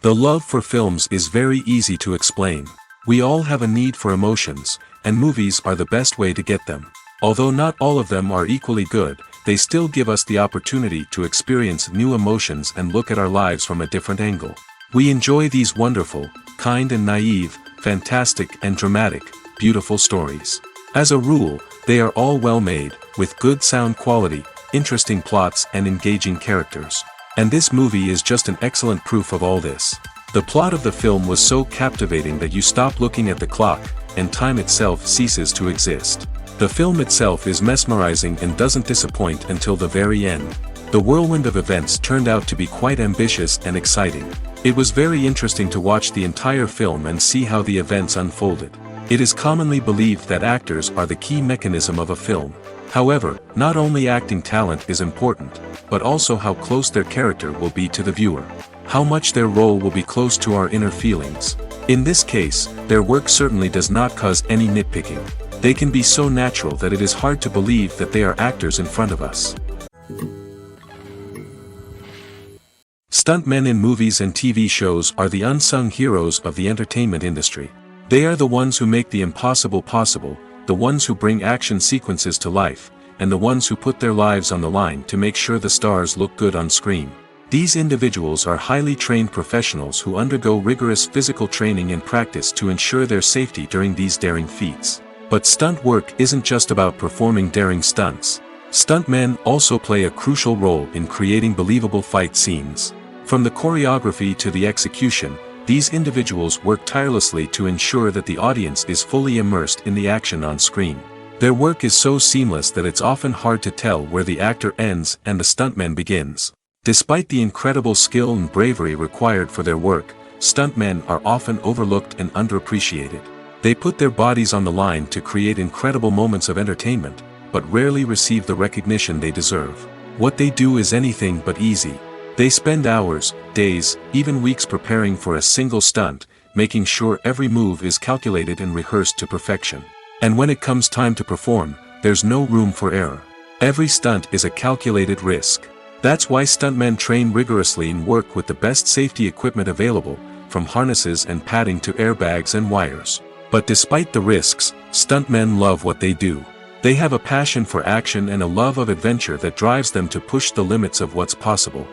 The love for films is very easy to explain. We all have a need for emotions, and movies are the best way to get them. Although not all of them are equally good, they still give us the opportunity to experience new emotions and look at our lives from a different angle. We enjoy these wonderful, kind and naive, fantastic and dramatic, beautiful stories. As a rule, they are all well made, with good sound quality, interesting plots and engaging characters. And this movie is just an excellent proof of all this. The plot of the film was so captivating that you stop looking at the clock, and time itself ceases to exist. The film itself is mesmerizing and doesn't disappoint until the very end. The whirlwind of events turned out to be quite ambitious and exciting. It was very interesting to watch the entire film and see how the events unfolded. It is commonly believed that actors are the key mechanism of a film. However, not only acting talent is important, but also how close their character will be to the viewer. How much their role will be close to our inner feelings. In this case, their work certainly does not cause any nitpicking. They can be so natural that it is hard to believe that they are actors in front of us. Stuntmen in movies and TV shows are the unsung heroes of the entertainment industry. They are the ones who make the impossible possible, the ones who bring action sequences to life, and the ones who put their lives on the line to make sure the stars look good on screen. These individuals are highly trained professionals who undergo rigorous physical training and practice to ensure their safety during these daring feats. But stunt work isn't just about performing daring stunts. Stuntmen also play a crucial role in creating believable fight scenes. From the choreography to the execution, these individuals work tirelessly to ensure that the audience is fully immersed in the action on screen. Their work is so seamless that it's often hard to tell where the actor ends and the stuntman begins. Despite the incredible skill and bravery required for their work, stuntmen are often overlooked and underappreciated. They put their bodies on the line to create incredible moments of entertainment, but rarely receive the recognition they deserve. What they do is anything but easy. They spend hours, days, even weeks preparing for a single stunt, making sure every move is calculated and rehearsed to perfection. And when it comes time to perform, there's no room for error. Every stunt is a calculated risk. That's why stuntmen train rigorously and work with the best safety equipment available, from harnesses and padding to airbags and wires. But despite the risks, stuntmen love what they do. They have a passion for action and a love of adventure that drives them to push the limits of what's possible.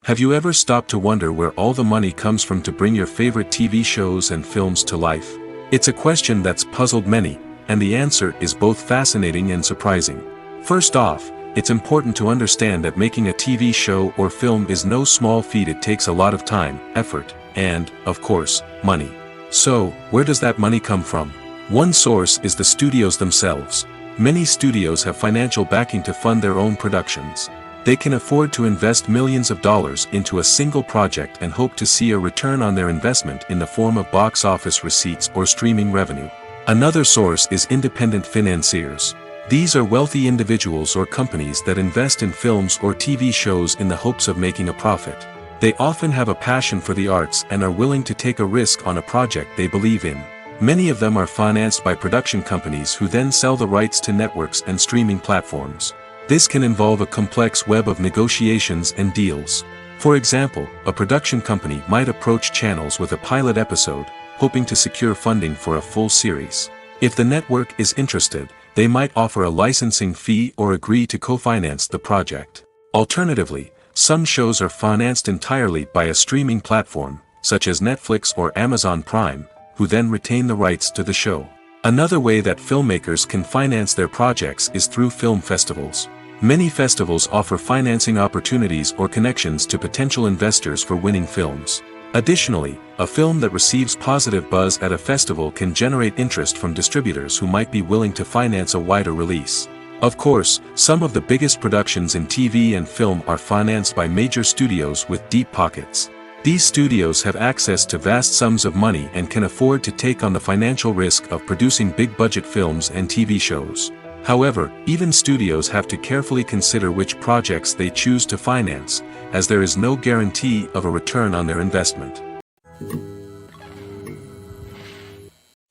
Have you ever stopped to wonder where all the money comes from to bring your favorite TV shows and films to life? It's a question that's puzzled many, and the answer is both fascinating and surprising. First off, it's important to understand that making a TV show or film is no small feat. It takes a lot of time, effort, and, of course, money. So, where does that money come from? One source is the studios themselves. Many studios have financial backing to fund their own productions. They can afford to invest millions of dollars into a single project and hope to see a return on their investment in the form of box office receipts or streaming revenue. Another source is independent financiers. These are wealthy individuals or companies that invest in films or TV shows in the hopes of making a profit. They often have a passion for the arts and are willing to take a risk on a project they believe in. Many of them are financed by production companies who then sell the rights to networks and streaming platforms. This can involve a complex web of negotiations and deals. For example, a production company might approach channels with a pilot episode, hoping to secure funding for a full series. If the network is interested, they might offer a licensing fee or agree to co-finance the project. Alternatively, some shows are financed entirely by a streaming platform, such as Netflix or Amazon Prime, who then retain the rights to the show. Another way that filmmakers can finance their projects is through film festivals. Many festivals offer financing opportunities or connections to potential investors for winning films. Additionally, a film that receives positive buzz at a festival can generate interest from distributors who might be willing to finance a wider release. Of course, some of the biggest productions in TV and film are financed by major studios with deep pockets. These studios have access to vast sums of money and can afford to take on the financial risk of producing big-budget films and TV shows. However, even studios have to carefully consider which projects they choose to finance, as there is no guarantee of a return on their investment.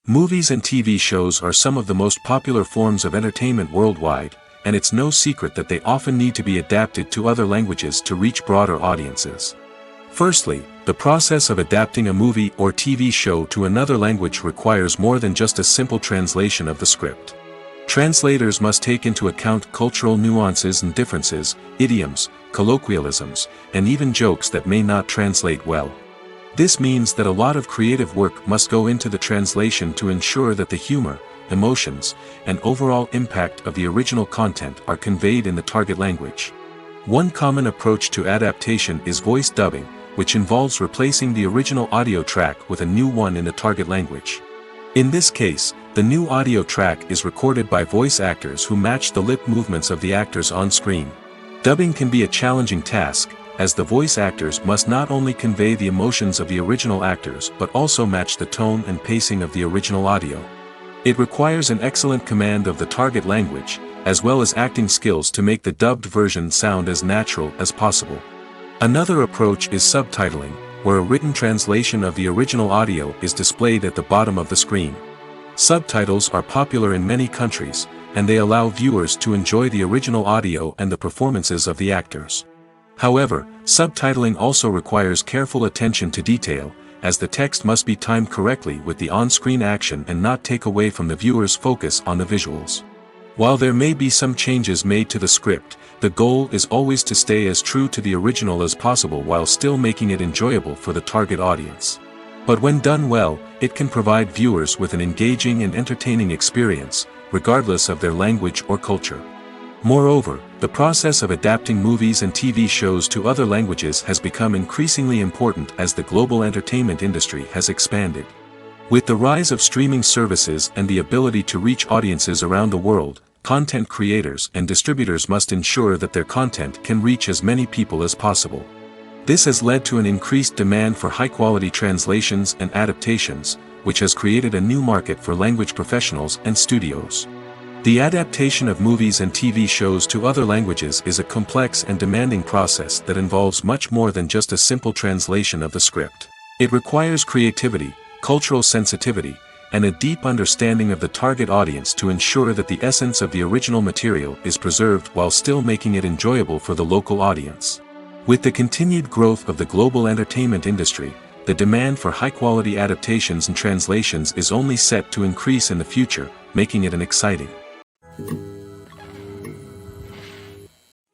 Movies and TV shows are some of the most popular forms of entertainment worldwide, and it's no secret that they often need to be adapted to other languages to reach broader audiences. Firstly, the process of adapting a movie or TV show to another language requires more than just a simple translation of the script. Translators must take into account cultural nuances and differences, idioms, colloquialisms, and even jokes that may not translate well. This means that a lot of creative work must go into the translation to ensure that the humor, emotions, and overall impact of the original content are conveyed in the target language. One common approach to adaptation is voice dubbing, which involves replacing the original audio track with a new one in the target language. In this case, the new audio track is recorded by voice actors who match the lip movements of the actors on screen. Dubbing can be a challenging task, as the voice actors must not only convey the emotions of the original actors but also match the tone and pacing of the original audio. It requires an excellent command of the target language, as well as acting skills to make the dubbed version sound as natural as possible. Another approach is subtitling, where a written translation of the original audio is displayed at the bottom of the screen. Subtitles are popular in many countries, and they allow viewers to enjoy the original audio and the performances of the actors. However, subtitling also requires careful attention to detail, as the text must be timed correctly with the on-screen action and not take away from the viewer's focus on the visuals. While there may be some changes made to the script, the goal is always to stay as true to the original as possible while still making it enjoyable for the target audience. But when done well, it can provide viewers with an engaging and entertaining experience, regardless of their language or culture. Moreover, the process of adapting movies and TV shows to other languages has become increasingly important as the global entertainment industry has expanded. With the rise of streaming services and the ability to reach audiences around the world, content creators and distributors must ensure that their content can reach as many people as possible. This has led to an increased demand for high-quality translations and adaptations, which has created a new market for language professionals and studios. The adaptation of movies and TV shows to other languages is a complex and demanding process that involves much more than just a simple translation of the script. It requires creativity, cultural sensitivity, and a deep understanding of the target audience to ensure that the essence of the original material is preserved while still making it enjoyable for the local audience. With the continued growth of the global entertainment industry, the demand for high-quality adaptations and translations is only set to increase in the future, making it an exciting.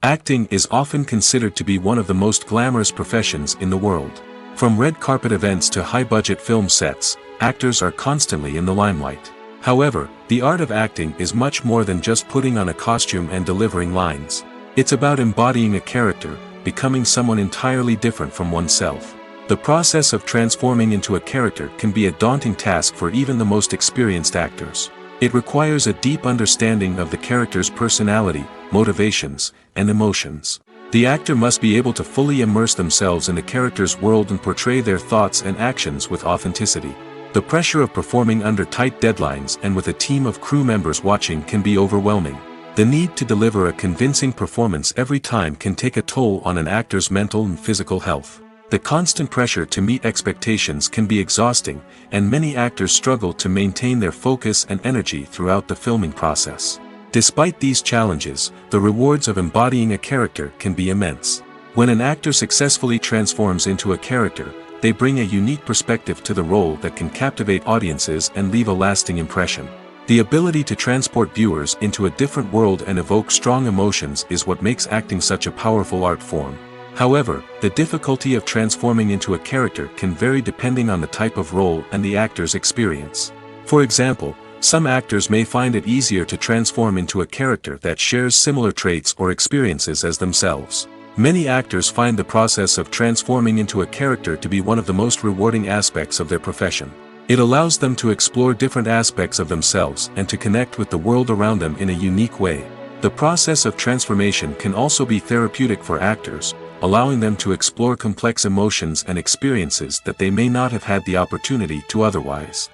Acting is often considered to be one of the most glamorous professions in the world. From red carpet events to high-budget film sets, actors are constantly in the limelight. However, the art of acting is much more than just putting on a costume and delivering lines. It's about embodying a character, becoming someone entirely different from oneself. The process of transforming into a character can be a daunting task for even the most experienced actors. It requires a deep understanding of the character's personality, motivations, and emotions. The actor must be able to fully immerse themselves in the character's world and portray their thoughts and actions with authenticity. The pressure of performing under tight deadlines and with a team of crew members watching can be overwhelming. The need to deliver a convincing performance every time can take a toll on an actor's mental and physical health. The constant pressure to meet expectations can be exhausting, and many actors struggle to maintain their focus and energy throughout the filming process. Despite these challenges, the rewards of embodying a character can be immense. When an actor successfully transforms into a character, they bring a unique perspective to the role that can captivate audiences and leave a lasting impression. The ability to transport viewers into a different world and evoke strong emotions is what makes acting such a powerful art form. However, the difficulty of transforming into a character can vary depending on the type of role and the actor's experience. For example, some actors may find it easier to transform into a character that shares similar traits or experiences as themselves. Many actors find the process of transforming into a character to be one of the most rewarding aspects of their profession. It allows them to explore different aspects of themselves and to connect with the world around them in a unique way. The process of transformation can also be therapeutic for actors, allowing them to explore complex emotions and experiences that they may not have had the opportunity to otherwise.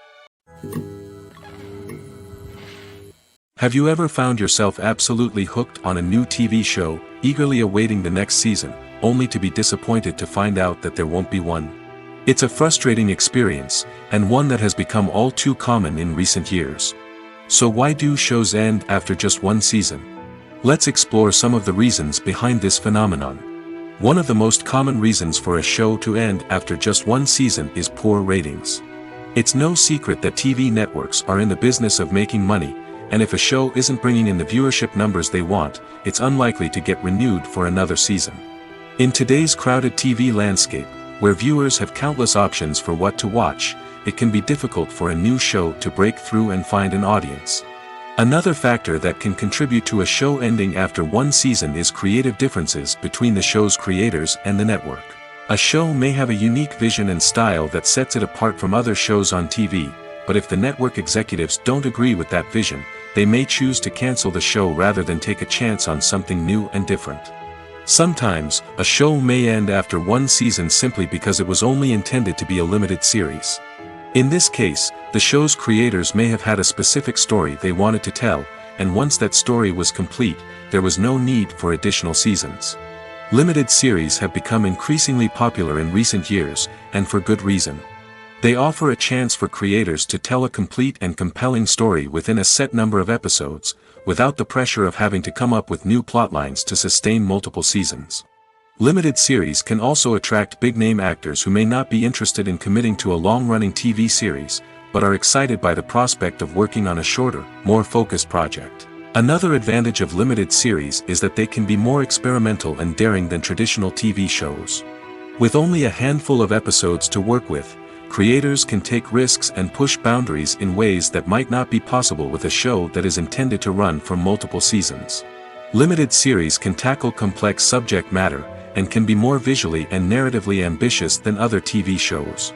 Have you ever found yourself absolutely hooked on a new TV show, eagerly awaiting the next season, only to be disappointed to find out that there won't be one? It's a frustrating experience, and one that has become all too common in recent years. So why do shows end after just one season? Let's explore some of the reasons behind this phenomenon. One of the most common reasons for a show to end after just one season is poor ratings. It's no secret that TV networks are in the business of making money, and if a show isn't bringing in the viewership numbers they want, it's unlikely to get renewed for another season. In today's crowded TV landscape, where viewers have countless options for what to watch, it can be difficult for a new show to break through and find an audience. Another factor that can contribute to a show ending after one season is creative differences between the show's creators and the network. A show may have a unique vision and style that sets it apart from other shows on TV, but if the network executives don't agree with that vision, they may choose to cancel the show rather than take a chance on something new and different. Sometimes, a show may end after one season simply because it was only intended to be a limited series. In this case, the show's creators may have had a specific story they wanted to tell, and once that story was complete, there was no need for additional seasons. Limited series have become increasingly popular in recent years, and for good reason. They offer a chance for creators to tell a complete and compelling story within a set number of episodes, without the pressure of having to come up with new plotlines to sustain multiple seasons. Limited series can also attract big-name actors who may not be interested in committing to a long-running TV series, but are excited by the prospect of working on a shorter, more focused project. Another advantage of limited series is that they can be more experimental and daring than traditional TV shows. With only a handful of episodes to work with, creators can take risks and push boundaries in ways that might not be possible with a show that is intended to run for multiple seasons. Limited series can tackle complex subject matter, and can be more visually and narratively ambitious than other TV shows.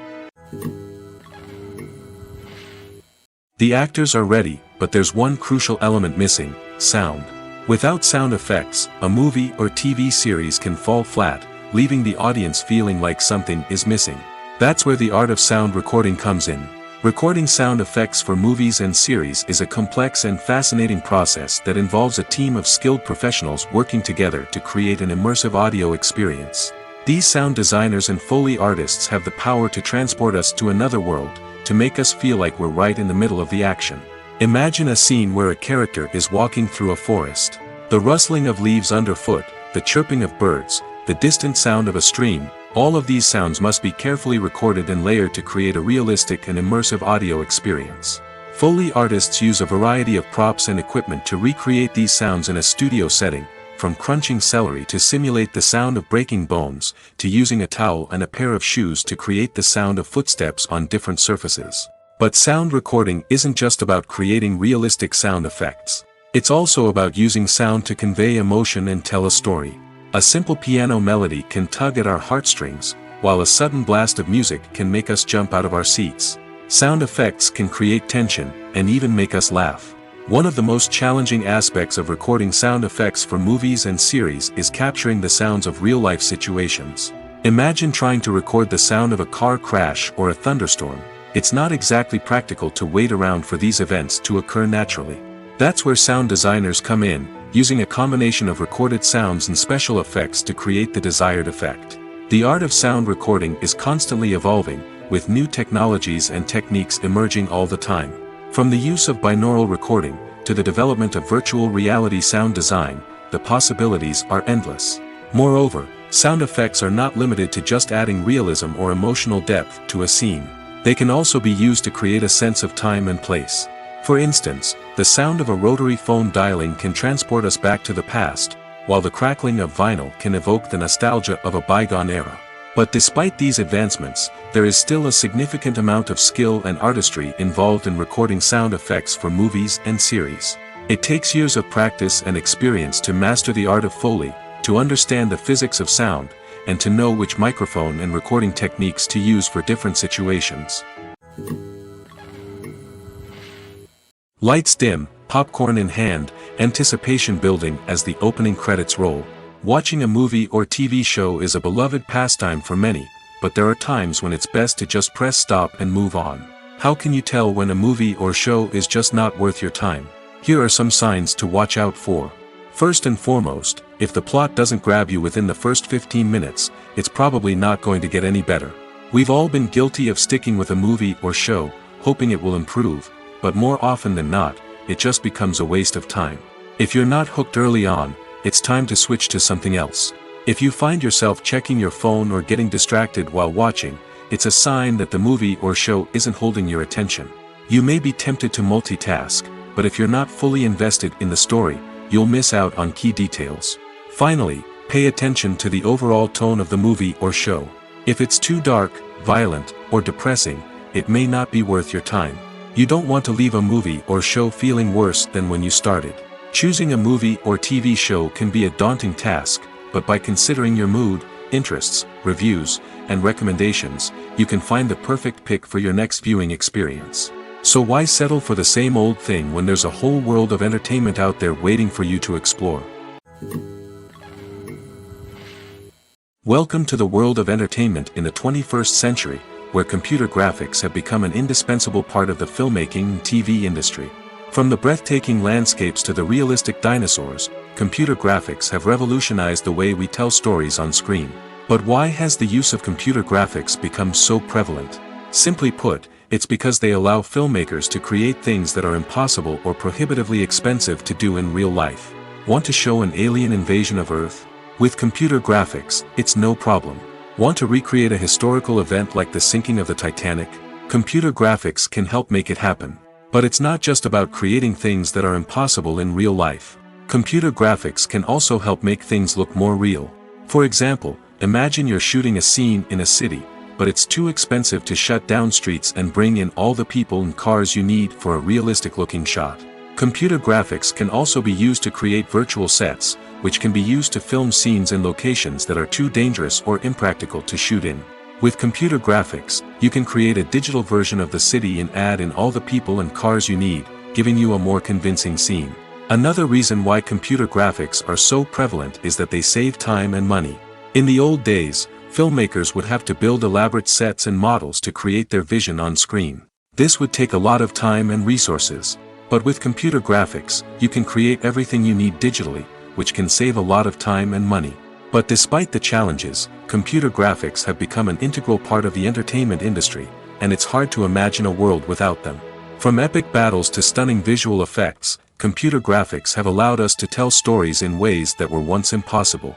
The actors are ready, but there's one crucial element missing: sound. Without sound effects, a movie or TV series can fall flat, leaving the audience feeling like something is missing. That's where the art of sound recording comes in. Recording sound effects for movies and series is a complex and fascinating process that involves a team of skilled professionals working together to create an immersive audio experience. These sound designers and Foley artists have the power to transport us to another world, to make us feel like we're right in the middle of the action. Imagine a scene where a character is walking through a forest. The rustling of leaves underfoot, the chirping of birds, the distant sound of a stream, all of these sounds must be carefully recorded and layered to create a realistic and immersive audio experience. Foley artists use a variety of props and equipment to recreate these sounds in a studio setting, from crunching celery to simulate the sound of breaking bones, to using a towel and a pair of shoes to create the sound of footsteps on different surfaces. But sound recording isn't just about creating realistic sound effects. It's also about using sound to convey emotion and tell a story. A simple piano melody can tug at our heartstrings, while a sudden blast of music can make us jump out of our seats. Sound effects can create tension, and even make us laugh. One of the most challenging aspects of recording sound effects for movies and series is capturing the sounds of real-life situations. Imagine trying to record the sound of a car crash or a thunderstorm. It's not exactly practical to wait around for these events to occur naturally. That's where sound designers come in, using a combination of recorded sounds and special effects to create the desired effect. The art of sound recording is constantly evolving, with new technologies and techniques emerging all the time. From the use of binaural recording, to the development of virtual reality sound design, the possibilities are endless. Moreover, sound effects are not limited to just adding realism or emotional depth to a scene. They can also be used to create a sense of time and place. For instance, the sound of a rotary phone dialing can transport us back to the past, while the crackling of vinyl can evoke the nostalgia of a bygone era. But despite these advancements, there is still a significant amount of skill and artistry involved in recording sound effects for movies and series. It takes years of practice and experience to master the art of Foley, to understand the physics of sound, and to know which microphone and recording techniques to use for different situations. Lights dim, popcorn in hand, anticipation building as the opening credits roll. Watching a movie or TV show is a beloved pastime for many, but there are times when it's best to just press stop and move on. How can you tell when a movie or show is just not worth your time? Here are some signs to watch out for. First and foremost, if the plot doesn't grab you within the first 15 minutes, it's probably not going to get any better. We've all been guilty of sticking with a movie or show, hoping it will improve, but more often than not, it just becomes a waste of time. If you're not hooked early on, it's time to switch to something else. If you find yourself checking your phone or getting distracted while watching, it's a sign that the movie or show isn't holding your attention. You may be tempted to multitask, but if you're not fully invested in the story, you'll miss out on key details. Finally, pay attention to the overall tone of the movie or show. If it's too dark, violent, or depressing, it may not be worth your time. You don't want to leave a movie or show feeling worse than when you started. Choosing a movie or TV show can be a daunting task, but by considering your mood, interests, reviews, and recommendations, you can find the perfect pick for your next viewing experience. So why settle for the same old thing when there's a whole world of entertainment out there waiting for you to explore? Welcome to the world of entertainment in the 21st century, where computer graphics have become an indispensable part of the filmmaking and TV industry. From the breathtaking landscapes to the realistic dinosaurs, computer graphics have revolutionized the way we tell stories on screen. But why has the use of computer graphics become so prevalent? Simply put, it's because they allow filmmakers to create things that are impossible or prohibitively expensive to do in real life. Want to show an alien invasion of Earth? With computer graphics, it's no problem. Want to recreate a historical event like the sinking of the Titanic? Computer graphics can help make it happen. But it's not just about creating things that are impossible in real life. Computer graphics can also help make things look more real. For example, imagine you're shooting a scene in a city, but it's too expensive to shut down streets and bring in all the people and cars you need for a realistic-looking shot. Computer graphics can also be used to create virtual sets, which can be used to film scenes in locations that are too dangerous or impractical to shoot in. With computer graphics, you can create a digital version of the city and add in all the people and cars you need, giving you a more convincing scene. Another reason why computer graphics are so prevalent is that they save time and money. In the old days, filmmakers would have to build elaborate sets and models to create their vision on screen. This would take a lot of time and resources. But with computer graphics, you can create everything you need digitally, which can save a lot of time and money. But despite the challenges, computer graphics have become an integral part of the entertainment industry, and it's hard to imagine a world without them. From epic battles to stunning visual effects, computer graphics have allowed us to tell stories in ways that were once impossible.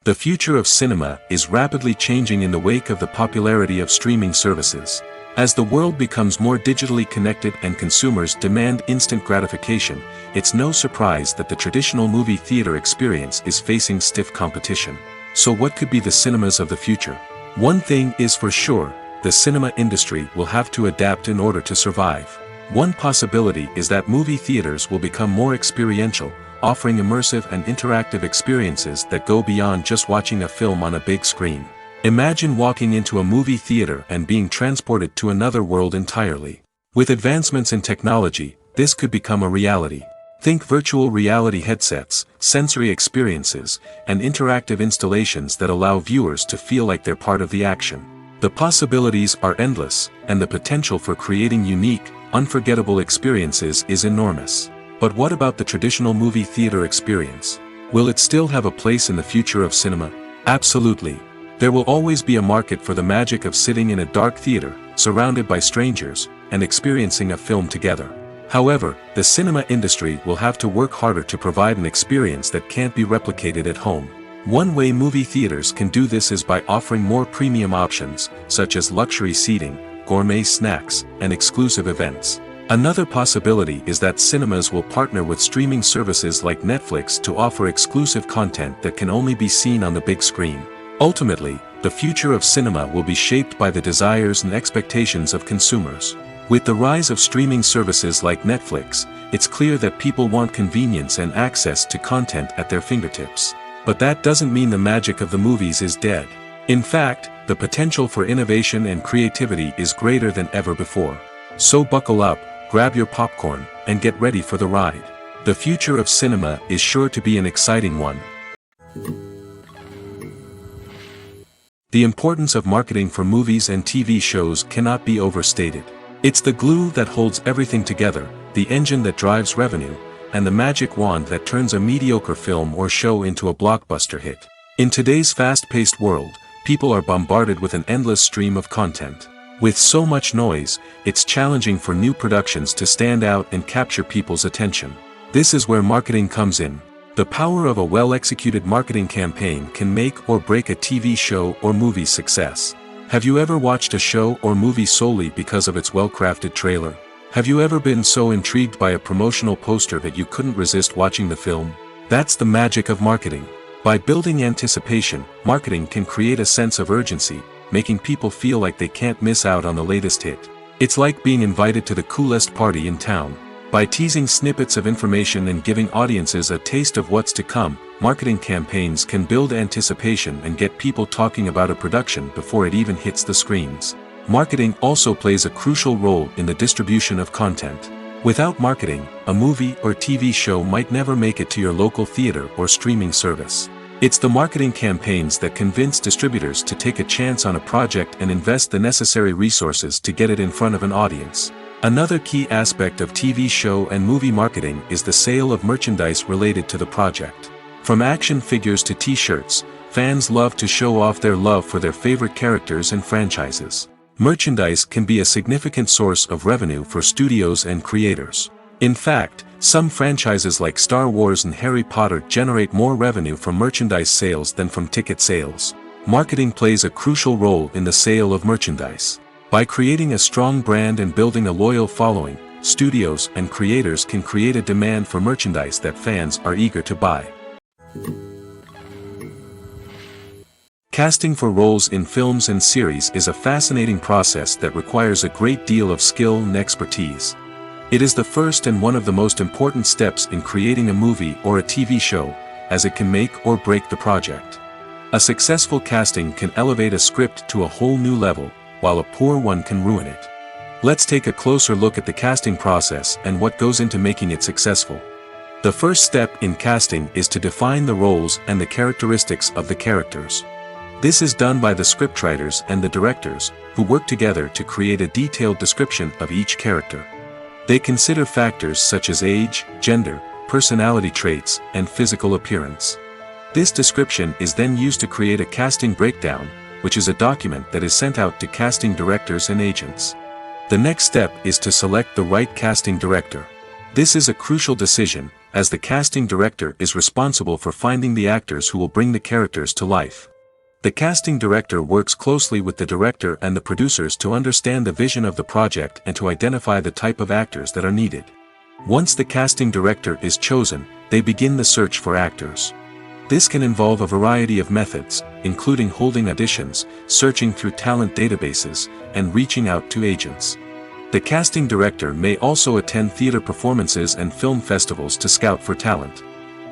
The future of cinema is rapidly changing in the wake of the popularity of streaming services. As the world becomes more digitally connected and consumers demand instant gratification, it's no surprise that the traditional movie theater experience is facing stiff competition. So what could be the cinemas of the future? One thing is for sure, the cinema industry will have to adapt in order to survive. One possibility is that movie theaters will become more experiential, offering immersive and interactive experiences that go beyond just watching a film on a big screen. Imagine walking into a movie theater and being transported to another world entirely. With advancements in technology, this could become a reality. Think virtual reality headsets, sensory experiences, and interactive installations that allow viewers to feel like they're part of the action. The possibilities are endless, and the potential for creating unique, unforgettable experiences is enormous. But what about the traditional movie theater experience? Will it still have a place in the future of cinema? Absolutely. There will always be a market for the magic of sitting in a dark theater, surrounded by strangers, and experiencing a film together. However, the cinema industry will have to work harder to provide an experience that can't be replicated at home. One way movie theaters can do this is by offering more premium options, such as luxury seating, gourmet snacks, and exclusive events. Another possibility is that cinemas will partner with streaming services like Netflix to offer exclusive content that can only be seen on the big screen. Ultimately, the future of cinema will be shaped by the desires and expectations of consumers. With the rise of streaming services like Netflix, it's clear that people want convenience and access to content at their fingertips. But that doesn't mean the magic of the movies is dead. In fact, the potential for innovation and creativity is greater than ever before. So buckle up, grab your popcorn, and get ready for the ride. The future of cinema is sure to be an exciting one. The importance of marketing for movies and TV shows cannot be overstated. It's the glue that holds everything together, the engine that drives revenue, and the magic wand that turns a mediocre film or show into a blockbuster hit. In today's fast-paced world, people are bombarded with an endless stream of content. With so much noise, it's challenging for new productions to stand out and capture people's attention. This is where marketing comes in. The power of a well-executed marketing campaign can make or break a TV show or movie's success. Have you ever watched a show or movie solely because of its well-crafted trailer? Have you ever been so intrigued by a promotional poster that you couldn't resist watching the film? That's the magic of marketing. By building anticipation, marketing can create a sense of urgency, making people feel like they can't miss out on the latest hit. It's like being invited to the coolest party in town. By teasing snippets of information and giving audiences a taste of what's to come, marketing campaigns can build anticipation and get people talking about a production before it even hits the screens. Marketing also plays a crucial role in the distribution of content. Without marketing, a movie or TV show might never make it to your local theater or streaming service. It's the marketing campaigns that convince distributors to take a chance on a project and invest the necessary resources to get it in front of an audience. Another key aspect of TV show and movie marketing is the sale of merchandise related to the project. From action figures to t-shirts, fans love to show off their love for their favorite characters and franchises. Merchandise can be a significant source of revenue for studios and creators. In fact, some franchises like Star Wars and Harry Potter generate more revenue from merchandise sales than from ticket sales. Marketing plays a crucial role in the sale of merchandise. By creating a strong brand and building a loyal following, studios and creators can create a demand for merchandise that fans are eager to buy. Casting for roles in films and series is a fascinating process that requires a great deal of skill and expertise. It is the first and one of the most important steps in creating a movie or a TV show, as it can make or break the project. A successful casting can elevate a script to a whole new level, while a poor one can ruin it. Let's take a closer look at the casting process and what goes into making it successful. The first step in casting is to define the roles and the characteristics of the characters. This is done by the scriptwriters and the directors, who work together to create a detailed description of each character. They consider factors such as age, gender, personality traits, and physical appearance. This description is then used to create a casting breakdown, which is a document that is sent out to casting directors and agents. The next step is to select the right casting director. This is a crucial decision, as the casting director is responsible for finding the actors who will bring the characters to life. The casting director works closely with the director and the producers to understand the vision of the project and to identify the type of actors that are needed. Once the casting director is chosen, they begin the search for actors. This can involve a variety of methods, including holding auditions, searching through talent databases, and reaching out to agents. The casting director may also attend theater performances and film festivals to scout for talent.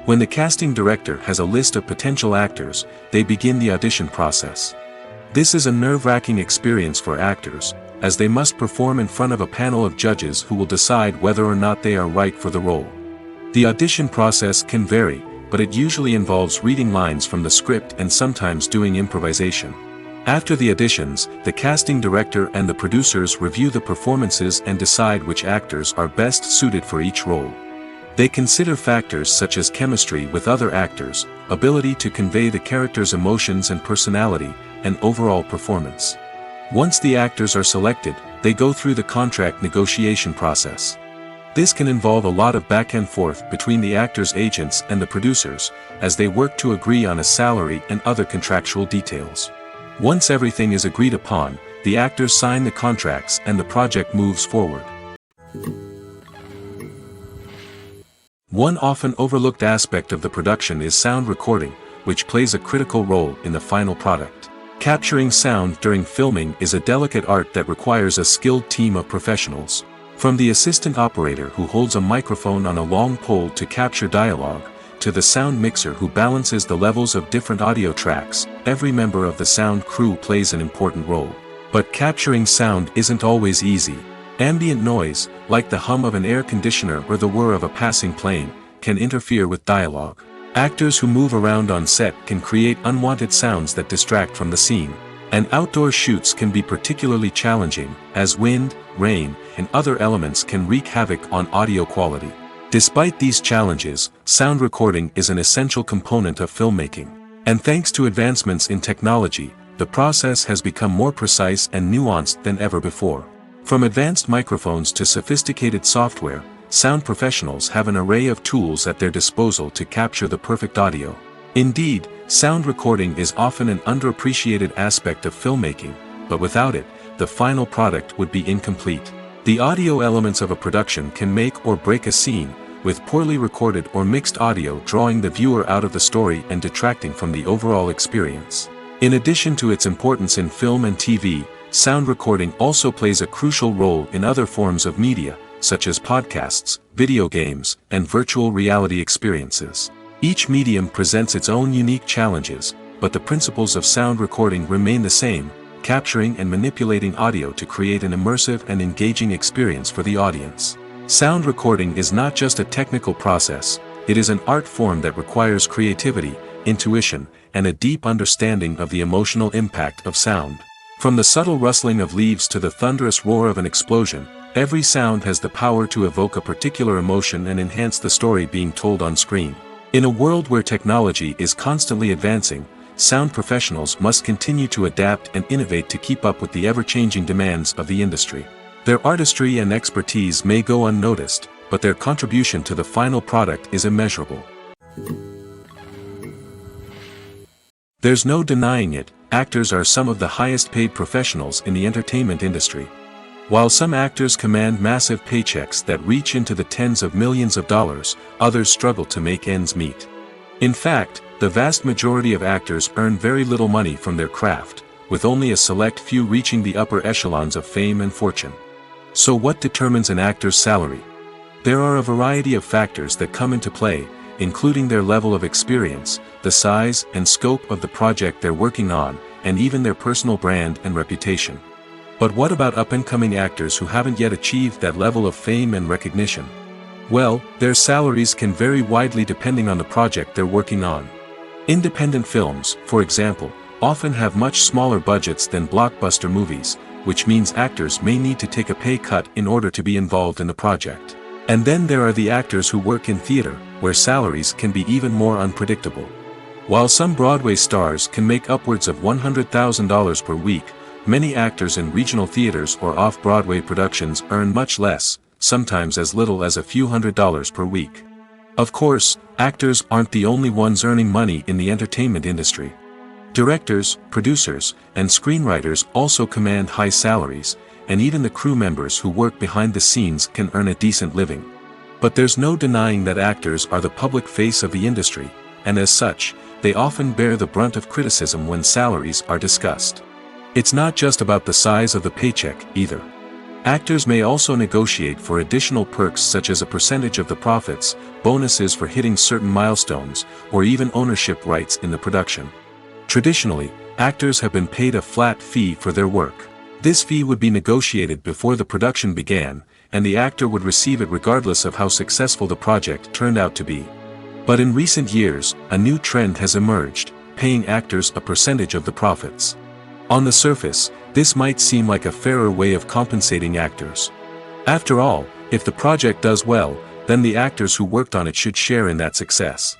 When the casting director has a list of potential actors, they begin the audition process. This is a nerve-wracking experience for actors, as they must perform in front of a panel of judges who will decide whether or not they are right for the role. The audition process can vary, but it usually involves reading lines from the script and sometimes doing improvisation. After the auditions, the casting director and the producers review the performances and decide which actors are best suited for each role. They consider factors such as chemistry with other actors, ability to convey the character's emotions and personality, and overall performance. Once the actors are selected, they go through the contract negotiation process. This can involve a lot of back and forth between the actors' agents and the producers, as they work to agree on a salary and other contractual details. Once everything is agreed upon, the actors sign the contracts and the project moves forward. One often overlooked aspect of the production is sound recording, which plays a critical role in the final product. Capturing sound during filming is a delicate art that requires a skilled team of professionals. From the assistant operator who holds a microphone on a long pole to capture dialogue, to the sound mixer who balances the levels of different audio tracks, every member of the sound crew plays an important role. But capturing sound isn't always easy. Ambient noise, like the hum of an air conditioner or the whir of a passing plane, can interfere with dialogue. Actors who move around on set can create unwanted sounds that distract from the scene. And outdoor shoots can be particularly challenging, as wind, rain, and other elements can wreak havoc on audio quality. Despite these challenges, sound recording is an essential component of filmmaking. And thanks to advancements in technology, the process has become more precise and nuanced than ever before. From advanced microphones to sophisticated software, sound professionals have an array of tools at their disposal to capture the perfect audio. Indeed, sound recording is often an underappreciated aspect of filmmaking, but without it, the final product would be incomplete. The audio elements of a production can make or break a scene, with poorly recorded or mixed audio drawing the viewer out of the story and detracting from the overall experience. In addition to its importance in film and TV, sound recording also plays a crucial role in other forms of media, such as podcasts, video games, and virtual reality experiences. Each medium presents its own unique challenges, but the principles of sound recording remain the same, capturing and manipulating audio to create an immersive and engaging experience for the audience. Sound recording is not just a technical process, it is an art form that requires creativity, intuition, and a deep understanding of the emotional impact of sound. From the subtle rustling of leaves to the thunderous roar of an explosion, every sound has the power to evoke a particular emotion and enhance the story being told on screen. In a world where technology is constantly advancing, sound professionals must continue to adapt and innovate to keep up with the ever-changing demands of the industry. Their artistry and expertise may go unnoticed, but their contribution to the final product is immeasurable. There's no denying it, actors are some of the highest-paid professionals in the entertainment industry. While some actors command massive paychecks that reach into the tens of millions of dollars, others struggle to make ends meet. In fact, the vast majority of actors earn very little money from their craft, with only a select few reaching the upper echelons of fame and fortune. So what determines an actor's salary? There are a variety of factors that come into play, including their level of experience, the size and scope of the project they're working on, and even their personal brand and reputation. But what about up-and-coming actors who haven't yet achieved that level of fame and recognition? Well, their salaries can vary widely depending on the project they're working on. Independent films, for example, often have much smaller budgets than blockbuster movies, which means actors may need to take a pay cut in order to be involved in the project. And then there are the actors who work in theater, where salaries can be even more unpredictable. While some Broadway stars can make upwards of $100,000 per week, many actors in regional theaters or off-Broadway productions earn much less, sometimes as little as a few $100s per week. Of course, actors aren't the only ones earning money in the entertainment industry. Directors, producers, and screenwriters also command high salaries, and even the crew members who work behind the scenes can earn a decent living. But there's no denying that actors are the public face of the industry, and as such, they often bear the brunt of criticism when salaries are discussed. It's not just about the size of the paycheck, either. Actors may also negotiate for additional perks such as a percentage of the profits, bonuses for hitting certain milestones, or even ownership rights in the production. Traditionally, actors have been paid a flat fee for their work. This fee would be negotiated before the production began, and the actor would receive it regardless of how successful the project turned out to be. But in recent years, a new trend has emerged, paying actors a percentage of the profits. On the surface, this might seem like a fairer way of compensating actors. After all, if the project does well, then the actors who worked on it should share in that success.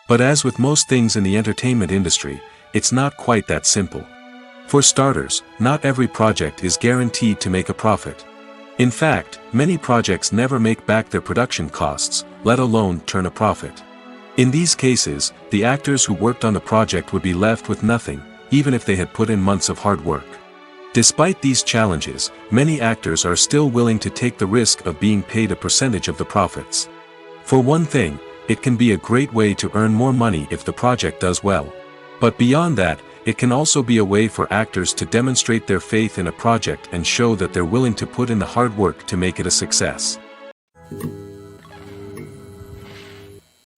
But as with most things in the entertainment industry, it's not quite that simple. For starters, not every project is guaranteed to make a profit. In fact, many projects never make back their production costs, let alone turn a profit. In these cases, the actors who worked on the project would be left with nothing, even if they had put in months of hard work. Despite these challenges, many actors are still willing to take the risk of being paid a percentage of the profits. For one thing, it can be a great way to earn more money if the project does well. But beyond that, it can also be a way for actors to demonstrate their faith in a project and show that they're willing to put in the hard work to make it a success.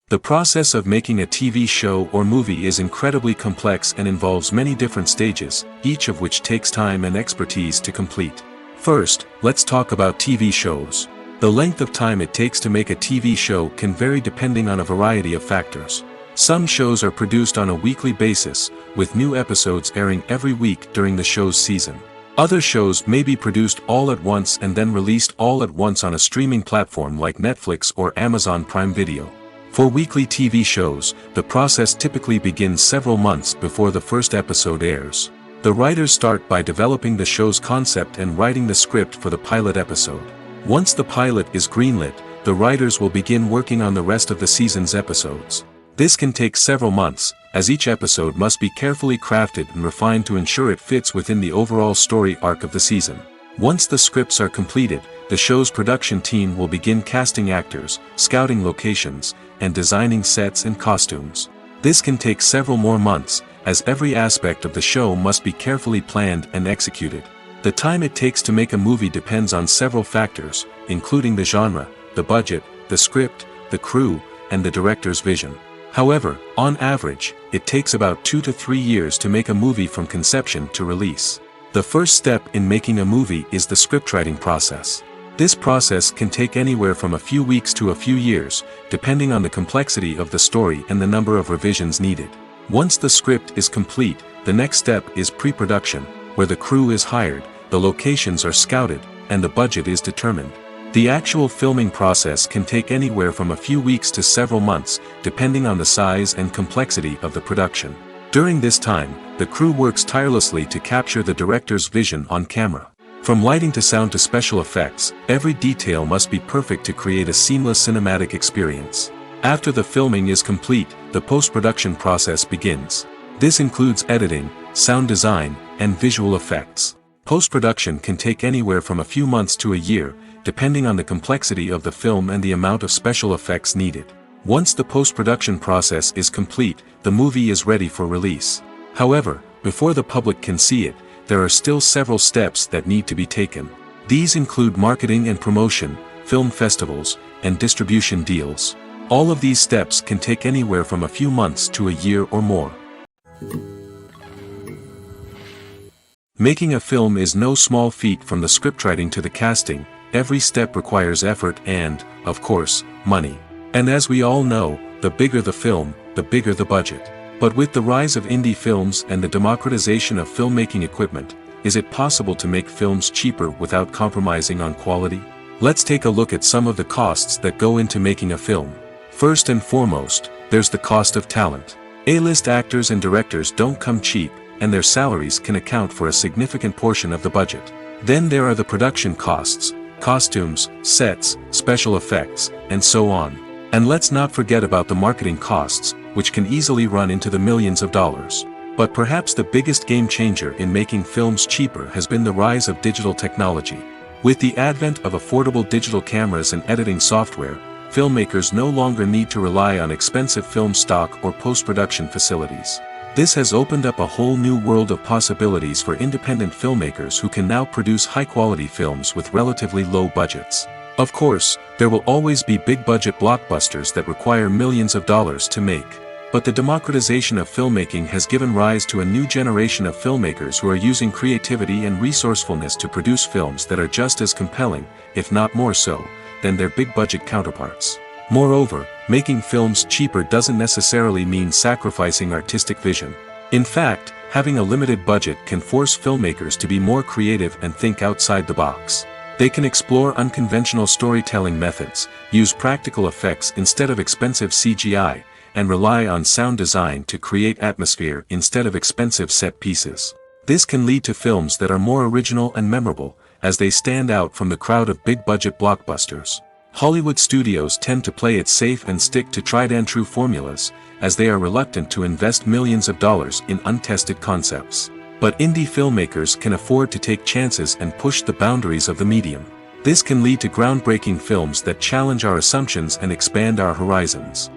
The process of making a TV show or movie is incredibly complex and involves many different stages, each of which takes time and expertise to complete. First, let's talk about TV shows. The length of time it takes to make a TV show can vary depending on a variety of factors. Some shows are produced on a weekly basis, with new episodes airing every week during the show's season. Other shows may be produced all at once and then released all at once on a streaming platform like Netflix or Amazon Prime Video. For weekly TV shows, the process typically begins several months before the first episode airs. The writers start by developing the show's concept and writing the script for the pilot episode. Once the pilot is greenlit, the writers will begin working on the rest of the season's episodes. This can take several months, as each episode must be carefully crafted and refined to ensure it fits within the overall story arc of the season. Once the scripts are completed, the show's production team will begin casting actors, scouting locations, and designing sets and costumes. This can take several more months, as every aspect of the show must be carefully planned and executed. The time it takes to make a movie depends on several factors, including the genre, the budget, the script, the crew, and the director's vision. However, on average, it takes about 2 to 3 years to make a movie from conception to release. The first step in making a movie is the scriptwriting process. This process can take anywhere from a few weeks to a few years, depending on the complexity of the story and the number of revisions needed. Once the script is complete, the next step is pre-production, where the crew is hired, the locations are scouted, and the budget is determined. The actual filming process can take anywhere from a few weeks to several months, depending on the size and complexity of the production. During this time, the crew works tirelessly to capture the director's vision on camera. From lighting to sound to special effects, every detail must be perfect to create a seamless cinematic experience. After the filming is complete, the post-production process begins. This includes editing, sound design, and visual effects. Post-production can take anywhere from a few months to a year, depending on the complexity of the film and the amount of special effects needed. Once the post-production process is complete, the movie is ready for release. However, before the public can see it, there are still several steps that need to be taken. These include marketing and promotion, film festivals, and distribution deals. All of these steps can take anywhere from a few months to a year or more. Making a film is no small feat. From the scriptwriting to the casting, every step requires effort and, of course, money. And as we all know, the bigger the film, the bigger the budget. But with the rise of indie films and the democratization of filmmaking equipment, is it possible to make films cheaper without compromising on quality? Let's take a look at some of the costs that go into making a film. First and foremost, there's the cost of talent. A-list actors and directors don't come cheap, and their salaries can account for a significant portion of the budget. Then there are the production costs, costumes, sets, special effects, and so on. And let's not forget about the marketing costs, which can easily run into the millions of dollars. But perhaps the biggest game changer in making films cheaper has been the rise of digital technology. With the advent of affordable digital cameras and editing software, filmmakers no longer need to rely on expensive film stock or post-production facilities. This has opened up a whole new world of possibilities for independent filmmakers who can now produce high-quality films with relatively low budgets. Of course, there will always be big-budget blockbusters that require millions of dollars to make. But the democratization of filmmaking has given rise to a new generation of filmmakers who are using creativity and resourcefulness to produce films that are just as compelling, if not more so, than their big-budget counterparts. Moreover, making films cheaper doesn't necessarily mean sacrificing artistic vision. In fact, having a limited budget can force filmmakers to be more creative and think outside the box. They can explore unconventional storytelling methods, use practical effects instead of expensive CGI, and rely on sound design to create atmosphere instead of expensive set pieces. This can lead to films that are more original and memorable, as they stand out from the crowd of big-budget blockbusters. Hollywood studios tend to play it safe and stick to tried-and-true formulas, as they are reluctant to invest millions of dollars in untested concepts. But indie filmmakers can afford to take chances and push the boundaries of the medium. This can lead to groundbreaking films that challenge our assumptions and expand our horizons.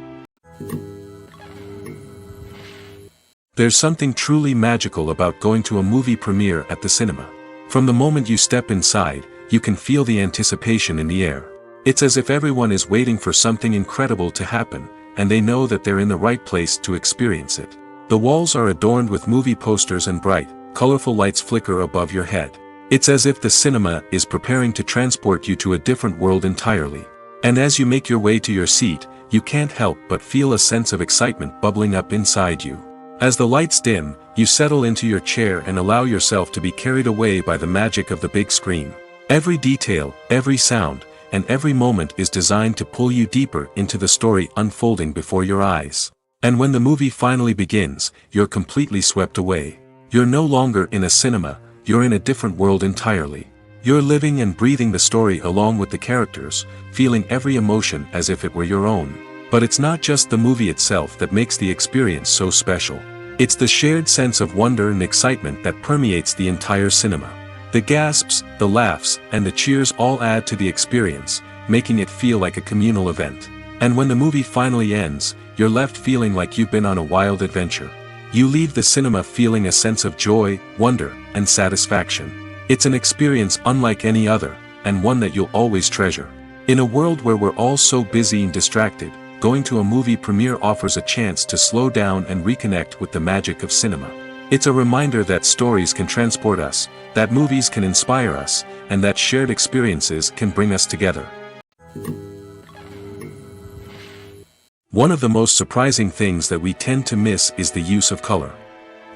There's something truly magical about going to a movie premiere at the cinema. From the moment you step inside, you can feel the anticipation in the air. It's as if everyone is waiting for something incredible to happen, and they know that they're in the right place to experience it. The walls are adorned with movie posters and bright, colorful lights flicker above your head. It's as if the cinema is preparing to transport you to a different world entirely. And as you make your way to your seat, you can't help but feel a sense of excitement bubbling up inside you. As the lights dim, you settle into your chair and allow yourself to be carried away by the magic of the big screen. Every detail, every sound, and every moment is designed to pull you deeper into the story unfolding before your eyes. And when the movie finally begins, you're completely swept away. You're no longer in a cinema, you're in a different world entirely. You're living and breathing the story along with the characters, feeling every emotion as if it were your own. But it's not just the movie itself that makes the experience so special. It's the shared sense of wonder and excitement that permeates the entire cinema. The gasps, the laughs, and the cheers all add to the experience, making it feel like a communal event. And when the movie finally ends, you're left feeling like you've been on a wild adventure. You leave the cinema feeling a sense of joy, wonder, and satisfaction. It's an experience unlike any other, and one that you'll always treasure. In a world where we're all so busy and distracted, going to a movie premiere offers a chance to slow down and reconnect with the magic of cinema. It's a reminder that stories can transport us, that movies can inspire us, and that shared experiences can bring us together. One of the most surprising things that we tend to miss is the use of color.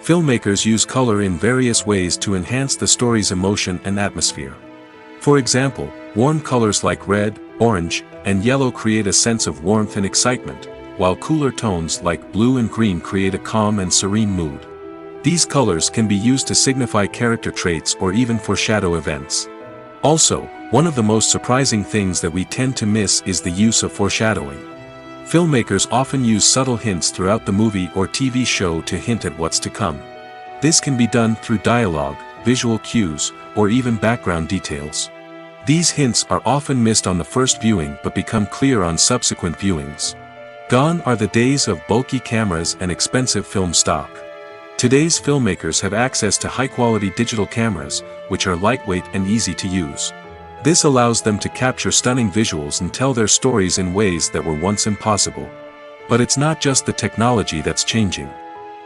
Filmmakers use color in various ways to enhance the story's emotion and atmosphere. For example, warm colors like red, orange, and yellow create a sense of warmth and excitement, while cooler tones like blue and green create a calm and serene mood. These colors can be used to signify character traits or even foreshadow events. Also, one of the most surprising things that we tend to miss is the use of foreshadowing. Filmmakers often use subtle hints throughout the movie or TV show to hint at what's to come. This can be done through dialogue, visual cues, or even background details. These hints are often missed on the first viewing but become clear on subsequent viewings. Gone are the days of bulky cameras and expensive film stock. Today's filmmakers have access to high-quality digital cameras, which are lightweight and easy to use. This allows them to capture stunning visuals and tell their stories in ways that were once impossible. But it's not just the technology that's changing.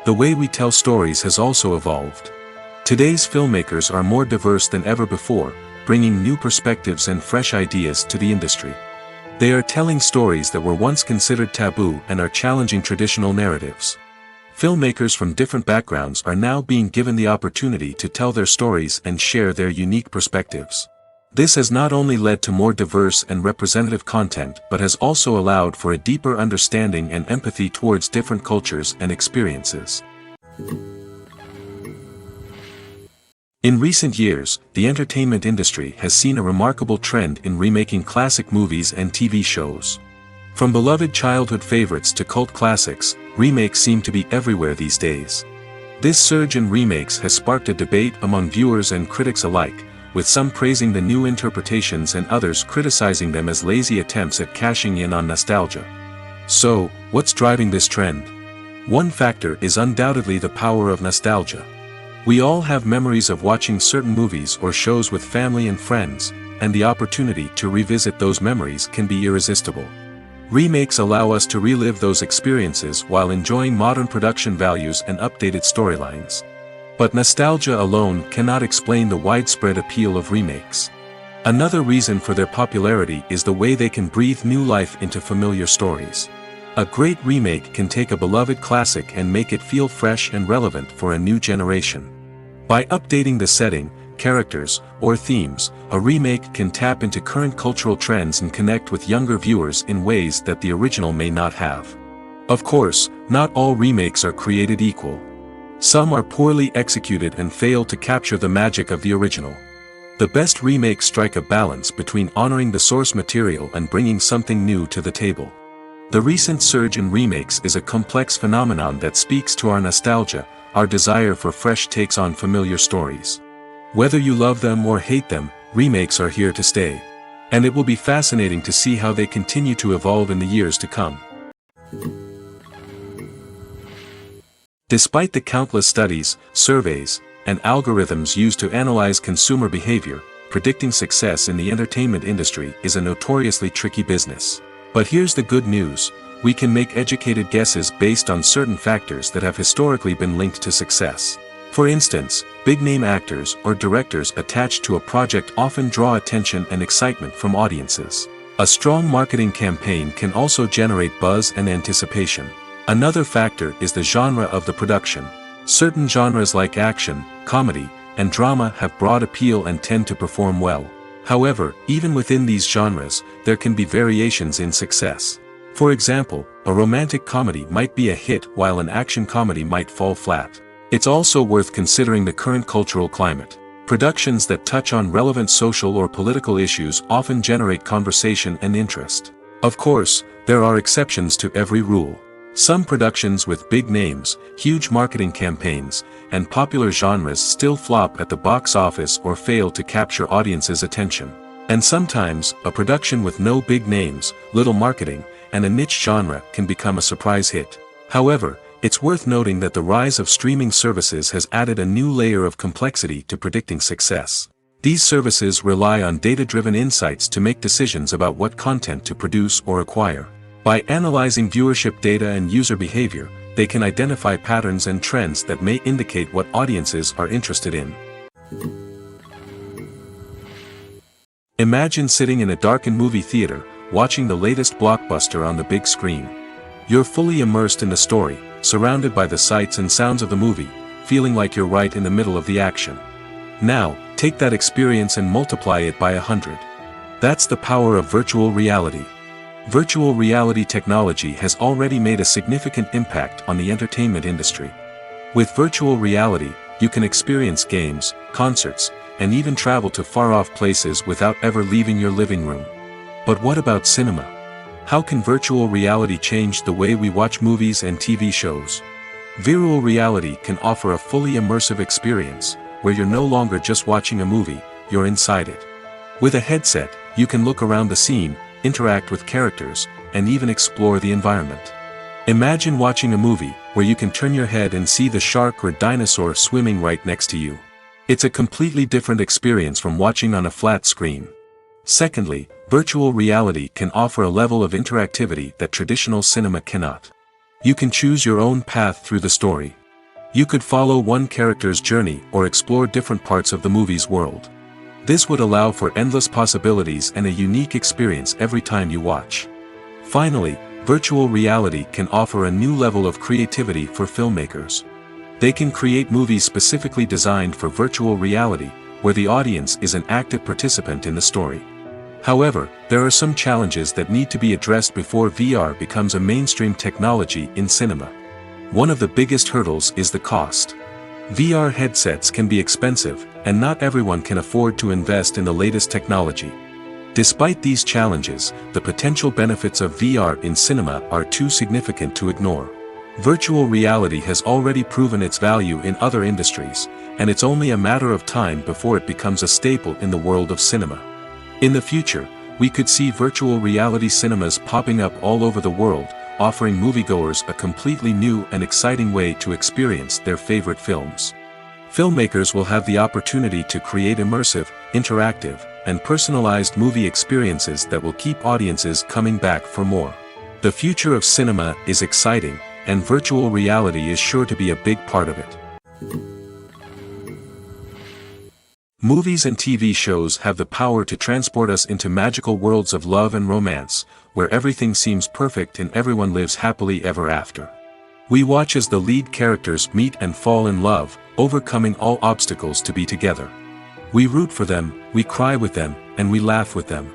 The way we tell stories has also evolved. Today's filmmakers are more diverse than ever before, bringing new perspectives and fresh ideas to the industry. They are telling stories that were once considered taboo and are challenging traditional narratives. Filmmakers from different backgrounds are now being given the opportunity to tell their stories and share their unique perspectives. This has not only led to more diverse and representative content but has also allowed for a deeper understanding and empathy towards different cultures and experiences. In recent years, the entertainment industry has seen a remarkable trend in remaking classic movies and TV shows. From beloved childhood favorites to cult classics, remakes seem to be everywhere these days. This surge in remakes has sparked a debate among viewers and critics alike, with some praising the new interpretations and others criticizing them as lazy attempts at cashing in on nostalgia. So, what's driving this trend? One factor is undoubtedly the power of nostalgia. We all have memories of watching certain movies or shows with family and friends, and the opportunity to revisit those memories can be irresistible. Remakes allow us to relive those experiences while enjoying modern production values and updated storylines. But nostalgia alone cannot explain the widespread appeal of remakes. Another reason for their popularity is the way they can breathe new life into familiar stories. A great remake can take a beloved classic and make it feel fresh and relevant for a new generation. By updating the setting, characters, or themes, a remake can tap into current cultural trends and connect with younger viewers in ways that the original may not have. Of course, not all remakes are created equal. Some are poorly executed and fail to capture the magic of the original. The best remakes strike a balance between honoring the source material and bringing something new to the table. The recent surge in remakes is a complex phenomenon that speaks to our nostalgia, our desire for fresh takes on familiar stories. Whether you love them or hate them, remakes are here to stay. And it will be fascinating to see how they continue to evolve in the years to come. Despite the countless studies, surveys, and algorithms used to analyze consumer behavior, predicting success in the entertainment industry is a notoriously tricky business. But here's the good news: we can make educated guesses based on certain factors that have historically been linked to success. For instance, big-name actors or directors attached to a project often draw attention and excitement from audiences. A strong marketing campaign can also generate buzz and anticipation. Another factor is the genre of the production. Certain genres like action, comedy, and drama have broad appeal and tend to perform well. However, even within these genres, there can be variations in success. For example, a romantic comedy might be a hit while an action comedy might fall flat. It's also worth considering the current cultural climate. Productions that touch on relevant social or political issues often generate conversation and interest. Of course, there are exceptions to every rule. Some productions with big names, huge marketing campaigns, and popular genres still flop at the box office or fail to capture audiences' attention. And sometimes, a production with no big names, little marketing, and a niche genre can become a surprise hit. However, it's worth noting that the rise of streaming services has added a new layer of complexity to predicting success. These services rely on data-driven insights to make decisions about what content to produce or acquire. By analyzing viewership data and user behavior, they can identify patterns and trends that may indicate what audiences are interested in. Imagine sitting in a darkened movie theater, watching the latest blockbuster on the big screen. You're fully immersed in the story, surrounded by the sights and sounds of the movie, feeling like you're right in the middle of the action. Now, take that experience and multiply it by 100. That's the power of virtual reality. Virtual reality technology has already made a significant impact on the entertainment industry. With virtual reality, you can experience games, concerts, and even travel to far-off places without ever leaving your living room. But what about cinema? How can virtual reality change the way we watch movies and TV shows? Virtual reality can offer a fully immersive experience, where you're no longer just watching a movie, you're inside it. With a headset, you can look around the scene, interact with characters, and even explore the environment. Imagine watching a movie where you can turn your head and see the shark or dinosaur swimming right next to you. It's a completely different experience from watching on a flat screen. Secondly, virtual reality can offer a level of interactivity that traditional cinema cannot. You can choose your own path through the story. You could follow one character's journey or explore different parts of the movie's world. This would allow for endless possibilities and a unique experience every time you watch. Finally, virtual reality can offer a new level of creativity for filmmakers. They can create movies specifically designed for virtual reality, where the audience is an active participant in the story. However, there are some challenges that need to be addressed before VR becomes a mainstream technology in cinema. One of the biggest hurdles is the cost. VR headsets can be expensive, and not everyone can afford to invest in the latest technology. Despite these challenges, the potential benefits of VR in cinema are too significant to ignore. Virtual reality has already proven its value in other industries, and it's only a matter of time before it becomes a staple in the world of cinema. In the future, we could see virtual reality cinemas popping up all over the world, offering moviegoers a completely new and exciting way to experience their favorite films. Filmmakers will have the opportunity to create immersive, interactive, and personalized movie experiences that will keep audiences coming back for more. The future of cinema is exciting, and virtual reality is sure to be a big part of it. Movies and TV shows have the power to transport us into magical worlds of love and romance, where everything seems perfect and everyone lives happily ever after. We watch as the lead characters meet and fall in love, overcoming all obstacles to be together. We root for them, we cry with them, and we laugh with them.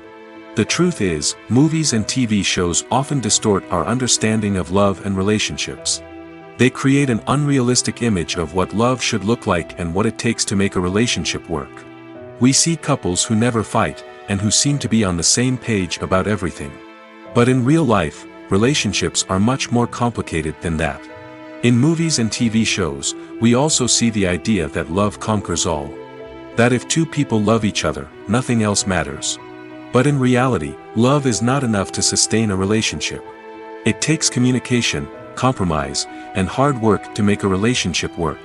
The truth is, movies and TV shows often distort our understanding of love and relationships. They create an unrealistic image of what love should look like and what it takes to make a relationship work. We see couples who never fight, and who seem to be on the same page about everything. But in real life, relationships are much more complicated than that. In movies and TV shows, we also see the idea that love conquers all. That if two people love each other, nothing else matters. But in reality, love is not enough to sustain a relationship. It takes communication, compromise, and hard work to make a relationship work.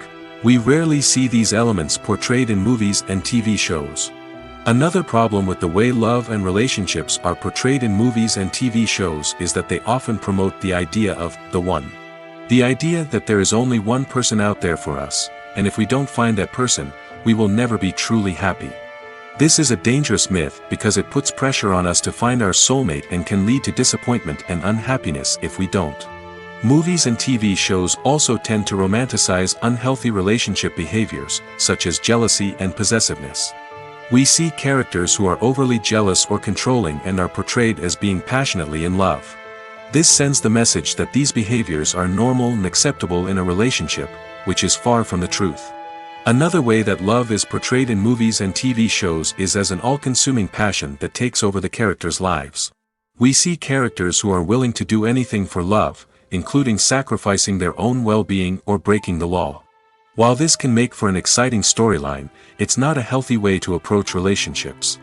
We rarely see these elements portrayed in movies and TV shows. Another problem with the way love and relationships are portrayed in movies and TV shows is that they often promote the idea of the one. The idea that there is only one person out there for us, and if we don't find that person, we will never be truly happy. This is a dangerous myth because it puts pressure on us to find our soulmate and can lead to disappointment and unhappiness if we don't. Movies and TV shows also tend to romanticize unhealthy relationship behaviors, such as jealousy and possessiveness. We see characters who are overly jealous or controlling and are portrayed as being passionately in love. This sends the message that these behaviors are normal and acceptable in a relationship, which is far from the truth. Another way that love is portrayed in movies and TV shows is as an all-consuming passion that takes over the characters' lives. We see characters who are willing to do anything for love, including sacrificing their own well-being or breaking the law. While this can make for an exciting storyline, it's not a healthy way to approach relationships.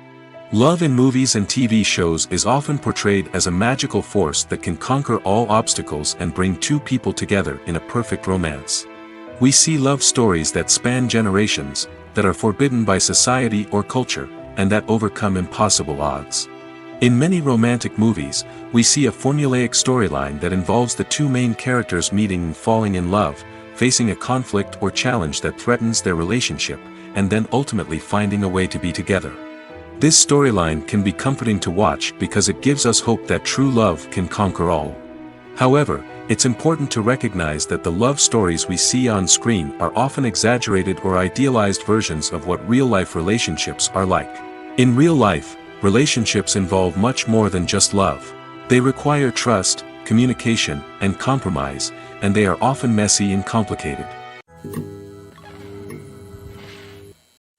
Love in movies and TV shows is often portrayed as a magical force that can conquer all obstacles and bring two people together in a perfect romance. We see love stories that span generations, that are forbidden by society or culture, and that overcome impossible odds. In many romantic movies, we see a formulaic storyline that involves the two main characters meeting and falling in love, facing a conflict or challenge that threatens their relationship, and then ultimately finding a way to be together. This storyline can be comforting to watch because it gives us hope that true love can conquer all. However, it's important to recognize that the love stories we see on screen are often exaggerated or idealized versions of what real-life relationships are like. In real life, relationships involve much more than just love. They require trust, communication, and compromise, and they are often messy and complicated.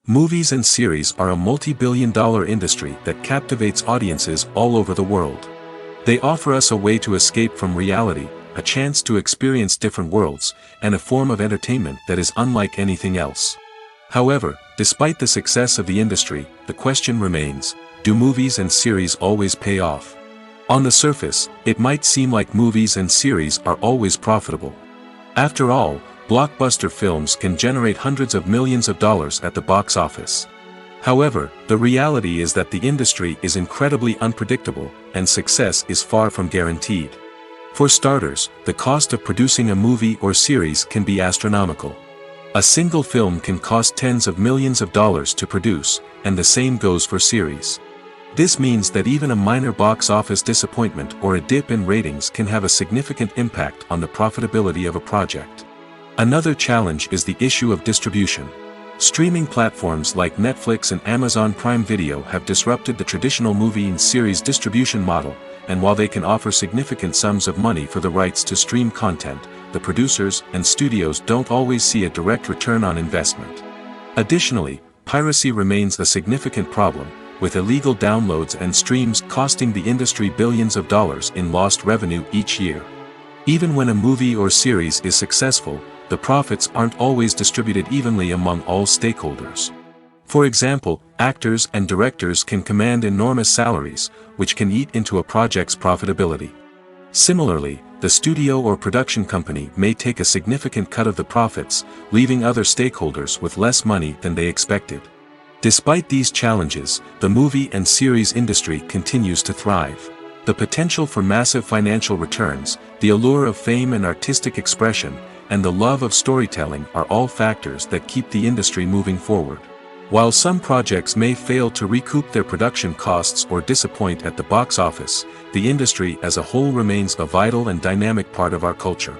Movies and series are a multi-billion-dollar industry that captivates audiences all over the world. They offer us a way to escape from reality, a chance to experience different worlds, and a form of entertainment that is unlike anything else. However, despite the success of the industry, the question remains, do movies and series always pay off? On the surface, it might seem like movies and series are always profitable. After all, blockbuster films can generate hundreds of millions of dollars at the box office. However, the reality is that the industry is incredibly unpredictable, and success is far from guaranteed. For starters, the cost of producing a movie or series can be astronomical. A single film can cost tens of millions of dollars to produce, and the same goes for series. This means that even a minor box office disappointment or a dip in ratings can have a significant impact on the profitability of a project. Another challenge is the issue of distribution. Streaming platforms like Netflix and Amazon Prime Video have disrupted the traditional movie and series distribution model, and while they can offer significant sums of money for the rights to stream content, the producers and studios don't always see a direct return on investment. Additionally, piracy remains a significant problem, with illegal downloads and streams costing the industry billions of dollars in lost revenue each year. Even when a movie or series is successful, the profits aren't always distributed evenly among all stakeholders. For example, actors and directors can command enormous salaries, which can eat into a project's profitability. Similarly, the studio or production company may take a significant cut of the profits, leaving other stakeholders with less money than they expected. Despite these challenges, the movie and series industry continues to thrive. The potential for massive financial returns, the allure of fame and artistic expression, and the love of storytelling are all factors that keep the industry moving forward. While some projects may fail to recoup their production costs or disappoint at the box office, the industry as a whole remains a vital and dynamic part of our culture.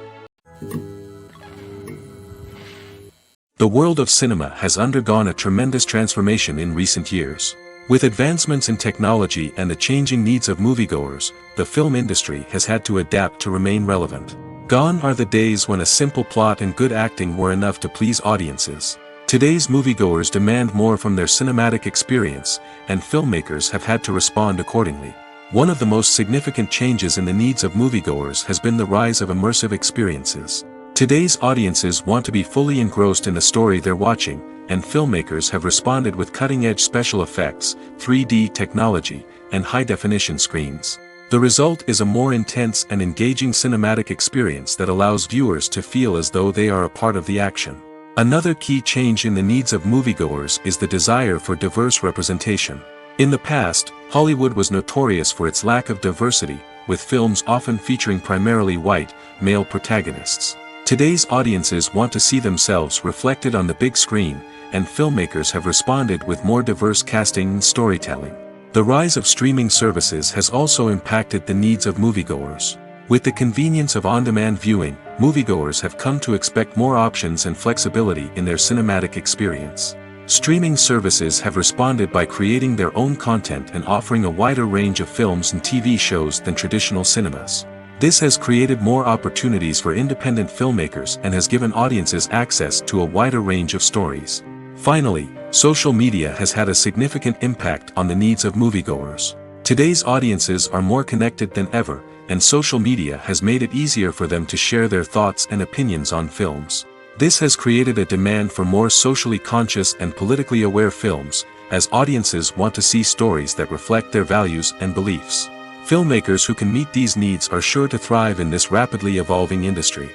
The world of cinema has undergone a tremendous transformation in recent years. With advancements in technology and the changing needs of moviegoers, the film industry has had to adapt to remain relevant. Gone are the days when a simple plot and good acting were enough to please audiences. Today's moviegoers demand more from their cinematic experience, and filmmakers have had to respond accordingly. One of the most significant changes in the needs of moviegoers has been the rise of immersive experiences. Today's audiences want to be fully engrossed in the story they're watching, and filmmakers have responded with cutting-edge special effects, 3D technology, and high-definition screens. The result is a more intense and engaging cinematic experience that allows viewers to feel as though they are a part of the action. Another key change in the needs of moviegoers is the desire for diverse representation. In the past, Hollywood was notorious for its lack of diversity, with films often featuring primarily white, male protagonists. Today's audiences want to see themselves reflected on the big screen, and filmmakers have responded with more diverse casting and storytelling. The rise of streaming services has also impacted the needs of moviegoers. With the convenience of on-demand viewing, moviegoers have come to expect more options and flexibility in their cinematic experience. Streaming services have responded by creating their own content and offering a wider range of films and TV shows than traditional cinemas. This has created more opportunities for independent filmmakers and has given audiences access to a wider range of stories. Finally, social media has had a significant impact on the needs of moviegoers. Today's audiences are more connected than ever, and social media has made it easier for them to share their thoughts and opinions on films. This has created a demand for more socially conscious and politically aware films, as audiences want to see stories that reflect their values and beliefs. Filmmakers who can meet these needs are sure to thrive in this rapidly evolving industry.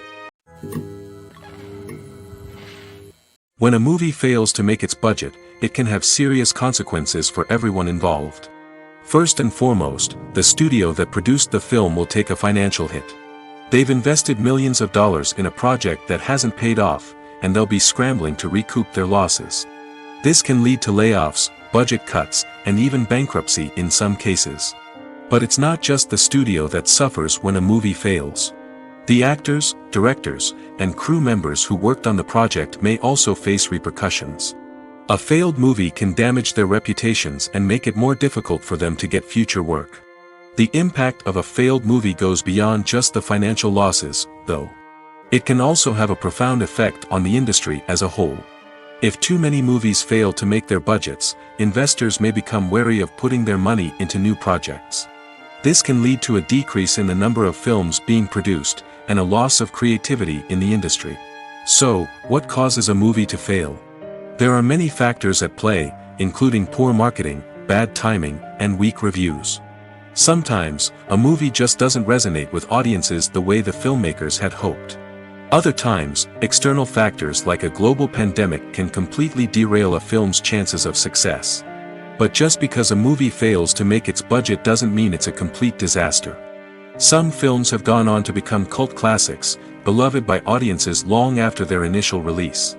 When a movie fails to make its budget, it can have serious consequences for everyone involved. First and foremost, the studio that produced the film will take a financial hit. They've invested millions of dollars in a project that hasn't paid off, and they'll be scrambling to recoup their losses. This can lead to layoffs, budget cuts, and even bankruptcy in some cases. But it's not just the studio that suffers when a movie fails. The actors, directors, and crew members who worked on the project may also face repercussions. A failed movie can damage their reputations and make it more difficult for them to get future work. The impact of a failed movie goes beyond just the financial losses, though. It can also have a profound effect on the industry as a whole. If too many movies fail to make their budgets, investors may become wary of putting their money into new projects. This can lead to a decrease in the number of films being produced, and a loss of creativity in the industry. So, what causes a movie to fail? There are many factors at play, including poor marketing, bad timing, and weak reviews. Sometimes, a movie just doesn't resonate with audiences the way the filmmakers had hoped. Other times, external factors like a global pandemic can completely derail a film's chances of success. But just because a movie fails to make its budget doesn't mean it's a complete disaster. Some films have gone on to become cult classics, beloved by audiences long after their initial release.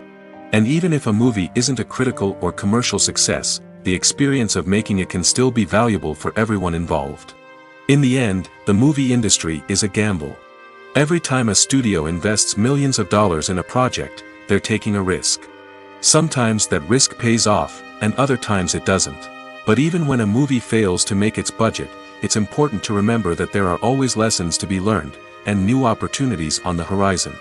And even if a movie isn't a critical or commercial success, the experience of making it can still be valuable for everyone involved. In the end, the movie industry is a gamble. Every time a studio invests millions of dollars in a project, they're taking a risk. Sometimes that risk pays off, and other times it doesn't. But even when a movie fails to make its budget, it's important to remember that there are always lessons to be learned, and new opportunities on the horizon.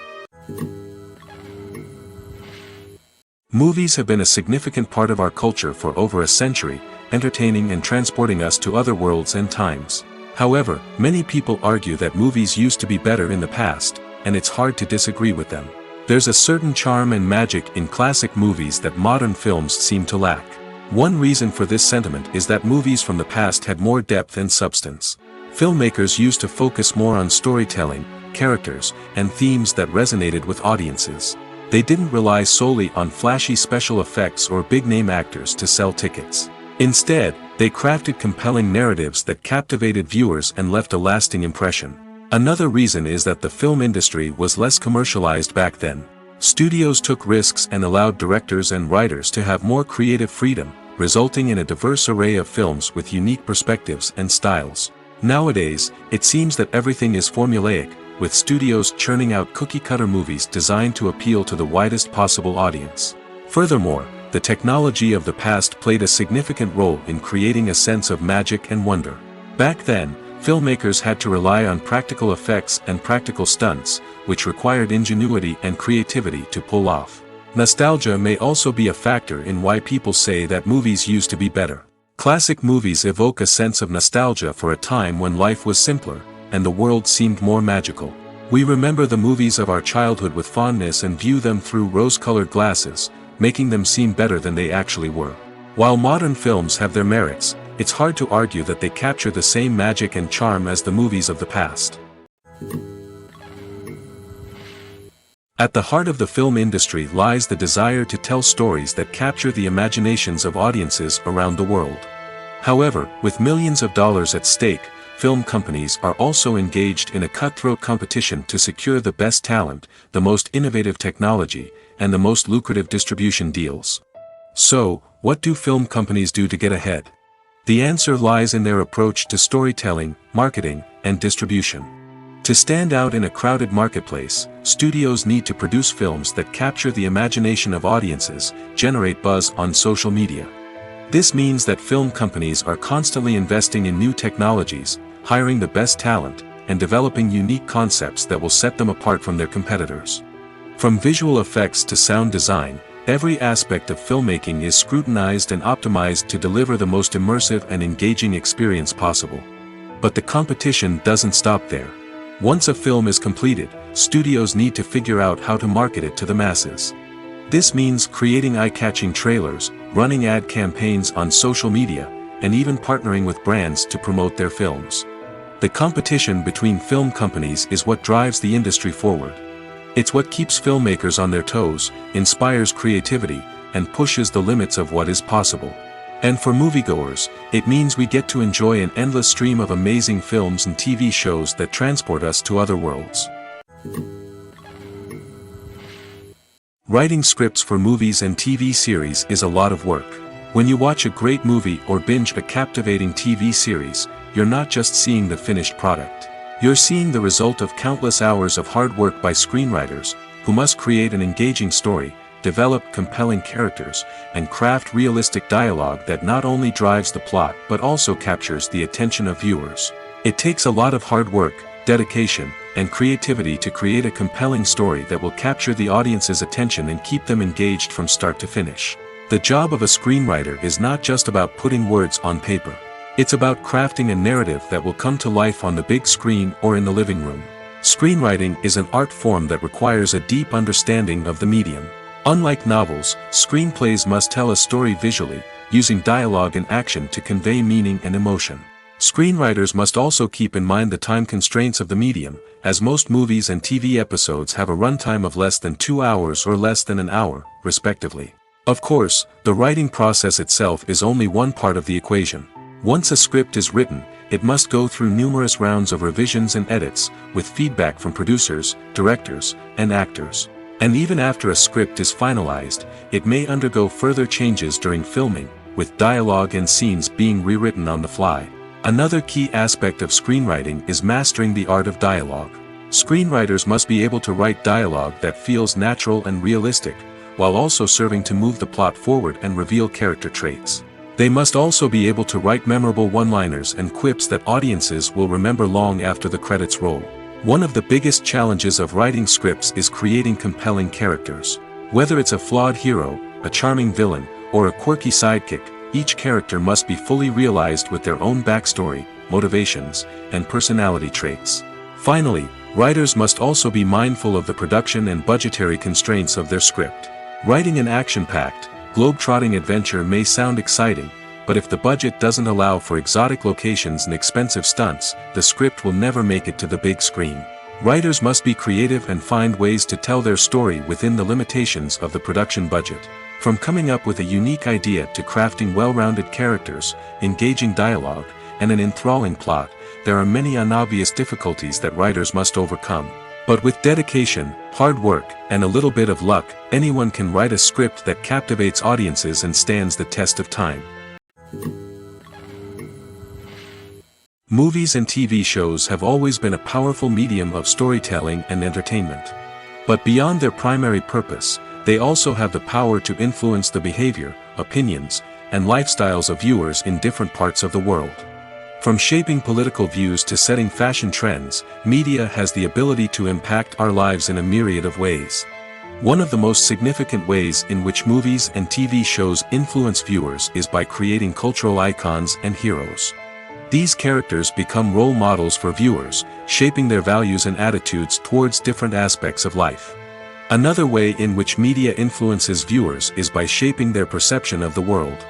Movies have been a significant part of our culture for over a century, entertaining and transporting us to other worlds and times. However, many people argue that movies used to be better in the past, and it's hard to disagree with them. There's a certain charm and magic in classic movies that modern films seem to lack. One reason for this sentiment is that movies from the past had more depth and substance. Filmmakers used to focus more on storytelling, characters, and themes that resonated with audiences. They didn't rely solely on flashy special effects or big-name actors to sell tickets. Instead, they crafted compelling narratives that captivated viewers and left a lasting impression. Another reason is that the film industry was less commercialized back then. Studios took risks and allowed directors and writers to have more creative freedom, resulting in a diverse array of films with unique perspectives and styles. Nowadays, it seems that everything is formulaic, with studios churning out cookie-cutter movies designed to appeal to the widest possible audience. Furthermore, the technology of the past played a significant role in creating a sense of magic and wonder. Back then, filmmakers had to rely on practical effects and practical stunts, which required ingenuity and creativity to pull off. Nostalgia may also be a factor in why people say that movies used to be better. Classic movies evoke a sense of nostalgia for a time when life was simpler, and the world seemed more magical. We remember the movies of our childhood with fondness and view them through rose-colored glasses, making them seem better than they actually were. While modern films have their merits, it's hard to argue that they capture the same magic and charm as the movies of the past. At the heart of the film industry lies the desire to tell stories that capture the imaginations of audiences around the world. However, with millions of dollars at stake, film companies are also engaged in a cutthroat competition to secure the best talent, the most innovative technology, and the most lucrative distribution deals. So, what do film companies do to get ahead? The answer lies in their approach to storytelling, marketing, and distribution. To stand out in a crowded marketplace, studios need to produce films that capture the imagination of audiences, generate buzz on social media. This means that film companies are constantly investing in new technologies, hiring the best talent, and developing unique concepts that will set them apart from their competitors. From visual effects to sound design, every aspect of filmmaking is scrutinized and optimized to deliver the most immersive and engaging experience possible. But the competition doesn't stop there. Once a film is completed, studios need to figure out how to market it to the masses. This means creating eye-catching trailers, running ad campaigns on social media, and even partnering with brands to promote their films. The competition between film companies is what drives the industry forward. It's what keeps filmmakers on their toes, inspires creativity, and pushes the limits of what is possible. And for moviegoers, it means we get to enjoy an endless stream of amazing films and TV shows that transport us to other worlds. Writing scripts for movies and TV series is a lot of work. When you watch a great movie or binge a captivating TV series, you're not just seeing the finished product. You're seeing the result of countless hours of hard work by screenwriters, who must create an engaging story, develop compelling characters, and craft realistic dialogue that not only drives the plot but also captures the attention of viewers. It takes a lot of hard work, dedication, and creativity to create a compelling story that will capture the audience's attention and keep them engaged from start to finish. The job of a screenwriter is not just about putting words on paper. It's about crafting a narrative that will come to life on the big screen or in the living room. Screenwriting is an art form that requires a deep understanding of the medium. Unlike novels, screenplays must tell a story visually, using dialogue and action to convey meaning and emotion. Screenwriters must also keep in mind the time constraints of the medium, as most movies and TV episodes have a runtime of less than 2 hours or less than an hour, respectively. Of course, the writing process itself is only one part of the equation. Once a script is written, it must go through numerous rounds of revisions and edits, with feedback from producers, directors, and actors. And even after a script is finalized, it may undergo further changes during filming, with dialogue and scenes being rewritten on the fly. Another key aspect of screenwriting is mastering the art of dialogue. Screenwriters must be able to write dialogue that feels natural and realistic, while also serving to move the plot forward and reveal character traits. They must also be able to write memorable one-liners and quips that audiences will remember long after the credits roll. One of the biggest challenges of writing scripts is creating compelling characters. Whether it's a flawed hero, a charming villain, or a quirky sidekick, each character must be fully realized with their own backstory, motivations, and personality traits. Finally, writers must also be mindful of the production and budgetary constraints of their script. Writing an action-packed, globe-trotting adventure may sound exciting, but if the budget doesn't allow for exotic locations and expensive stunts, the script will never make it to the big screen. Writers must be creative and find ways to tell their story within the limitations of the production budget. From coming up with a unique idea to crafting well-rounded characters, engaging dialogue, and an enthralling plot, there are many unobvious difficulties that writers must overcome. But with dedication, hard work, and a little bit of luck, anyone can write a script that captivates audiences and stands the test of time. Movies and TV shows have always been a powerful medium of storytelling and entertainment. But beyond their primary purpose, they also have the power to influence the behavior, opinions, and lifestyles of viewers in different parts of the world. From shaping political views to setting fashion trends, media has the ability to impact our lives in a myriad of ways. One of the most significant ways in which movies and TV shows influence viewers is by creating cultural icons and heroes. These characters become role models for viewers, shaping their values and attitudes towards different aspects of life. Another way in which media influences viewers is by shaping their perception of the world.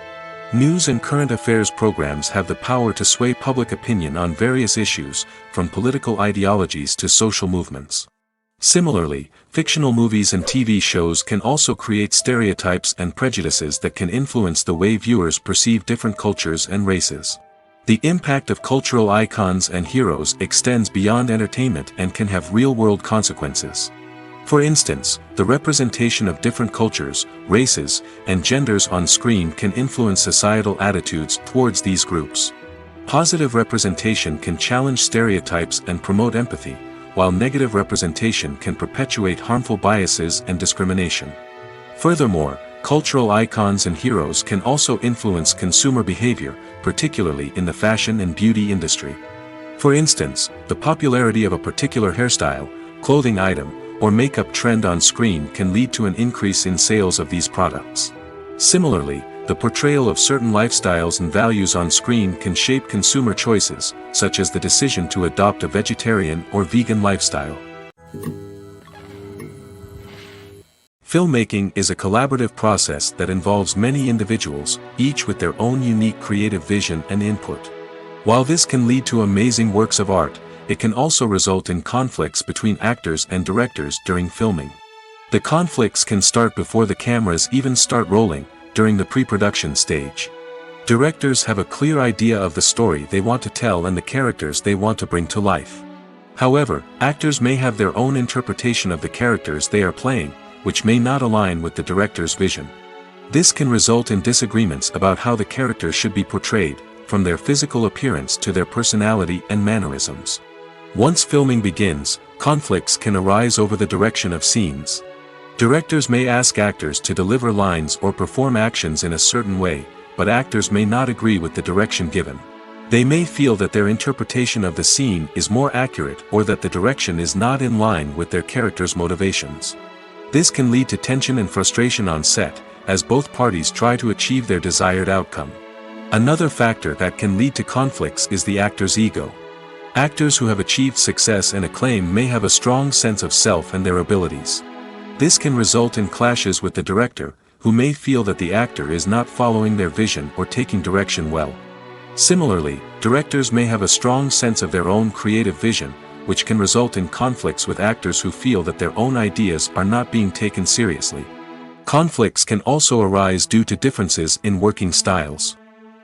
News and current affairs programs have the power to sway public opinion on various issues, from political ideologies to social movements. Similarly, fictional movies and TV shows can also create stereotypes and prejudices that can influence the way viewers perceive different cultures and races. The impact of cultural icons and heroes extends beyond entertainment and can have real-world consequences. For instance, the representation of different cultures, races, and genders on screen can influence societal attitudes towards these groups. Positive representation can challenge stereotypes and promote empathy, while negative representation can perpetuate harmful biases and discrimination. Furthermore, cultural icons and heroes can also influence consumer behavior, particularly in the fashion and beauty industry. For instance, the popularity of a particular hairstyle, clothing item, or makeup trend on screen can lead to an increase in sales of these products. Similarly, the portrayal of certain lifestyles and values on screen can shape consumer choices, such as the decision to adopt a vegetarian or vegan lifestyle. Filmmaking is a collaborative process that involves many individuals, each with their own unique creative vision and input. While this can lead to amazing works of art, it can also result in conflicts between actors and directors during filming. The conflicts can start before the cameras even start rolling, during the pre-production stage. Directors have a clear idea of the story they want to tell and the characters they want to bring to life. However, actors may have their own interpretation of the characters they are playing, which may not align with the director's vision. This can result in disagreements about how the characters should be portrayed, from their physical appearance to their personality and mannerisms. Once filming begins, conflicts can arise over the direction of scenes. Directors may ask actors to deliver lines or perform actions in a certain way, but actors may not agree with the direction given. They may feel that their interpretation of the scene is more accurate or that the direction is not in line with their character's motivations. This can lead to tension and frustration on set, as both parties try to achieve their desired outcome. Another factor that can lead to conflicts is the actor's ego. Actors who have achieved success and acclaim may have a strong sense of self and their abilities. This can result in clashes with the director, who may feel that the actor is not following their vision or taking direction well. Similarly, directors may have a strong sense of their own creative vision, which can result in conflicts with actors who feel that their own ideas are not being taken seriously. Conflicts can also arise due to differences in working styles.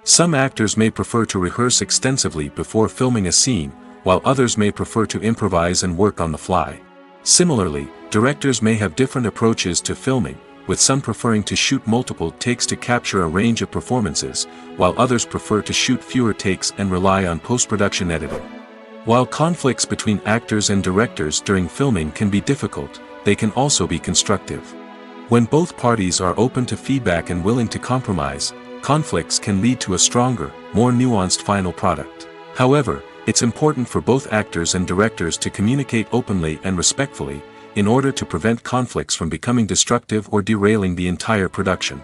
Some actors may prefer to rehearse extensively before filming a scene, while others may prefer to improvise and work on the fly. Similarly, directors may have different approaches to filming, with some preferring to shoot multiple takes to capture a range of performances, while others prefer to shoot fewer takes and rely on post-production editing. While conflicts between actors and directors during filming can be difficult, they can also be constructive. When both parties are open to feedback and willing to compromise, conflicts can lead to a stronger, more nuanced final product. However, it's important for both actors and directors to communicate openly and respectfully, in order to prevent conflicts from becoming destructive or derailing the entire production.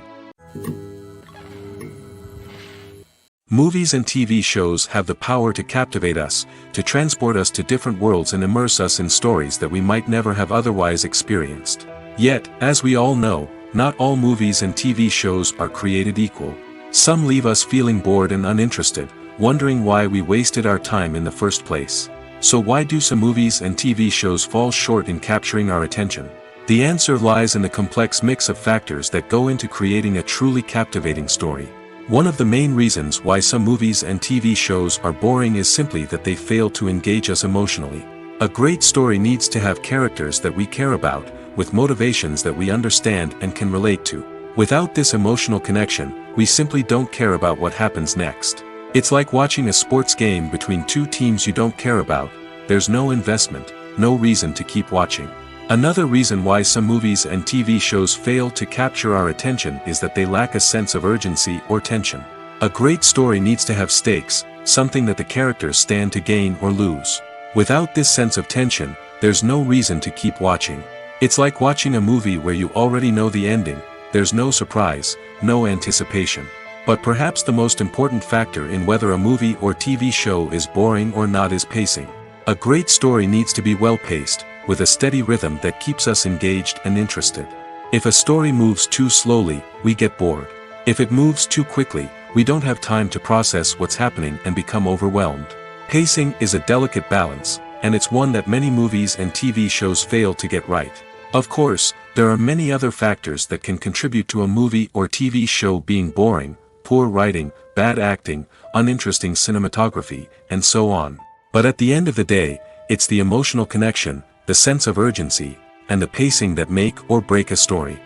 Movies and TV shows have the power to captivate us, to transport us to different worlds and immerse us in stories that we might never have otherwise experienced. Yet, as we all know, not all movies and TV shows are created equal. Some leave us feeling bored and uninterested, wondering why we wasted our time in the first place. So why do some movies and TV shows fall short in capturing our attention? The answer lies in the complex mix of factors that go into creating a truly captivating story. One of the main reasons why some movies and TV shows are boring is simply that they fail to engage us emotionally. A great story needs to have characters that we care about, with motivations that we understand and can relate to. Without this emotional connection, we simply don't care about what happens next. It's like watching a sports game between two teams you don't care about. There's no investment, no reason to keep watching. Another reason why some movies and TV shows fail to capture our attention is that they lack a sense of urgency or tension. A great story needs to have stakes, something that the characters stand to gain or lose. Without this sense of tension, there's no reason to keep watching. It's like watching a movie where you already know the ending. There's no surprise, no anticipation. But perhaps the most important factor in whether a movie or TV show is boring or not is pacing. A great story needs to be well-paced, with a steady rhythm that keeps us engaged and interested. If a story moves too slowly, we get bored. If it moves too quickly, we don't have time to process what's happening and become overwhelmed. Pacing is a delicate balance, and it's one that many movies and TV shows fail to get right. Of course, there are many other factors that can contribute to a movie or TV show being boring: poor writing, bad acting, uninteresting cinematography, and so on. But at the end of the day, it's the emotional connection, the sense of urgency, and the pacing that make or break a story.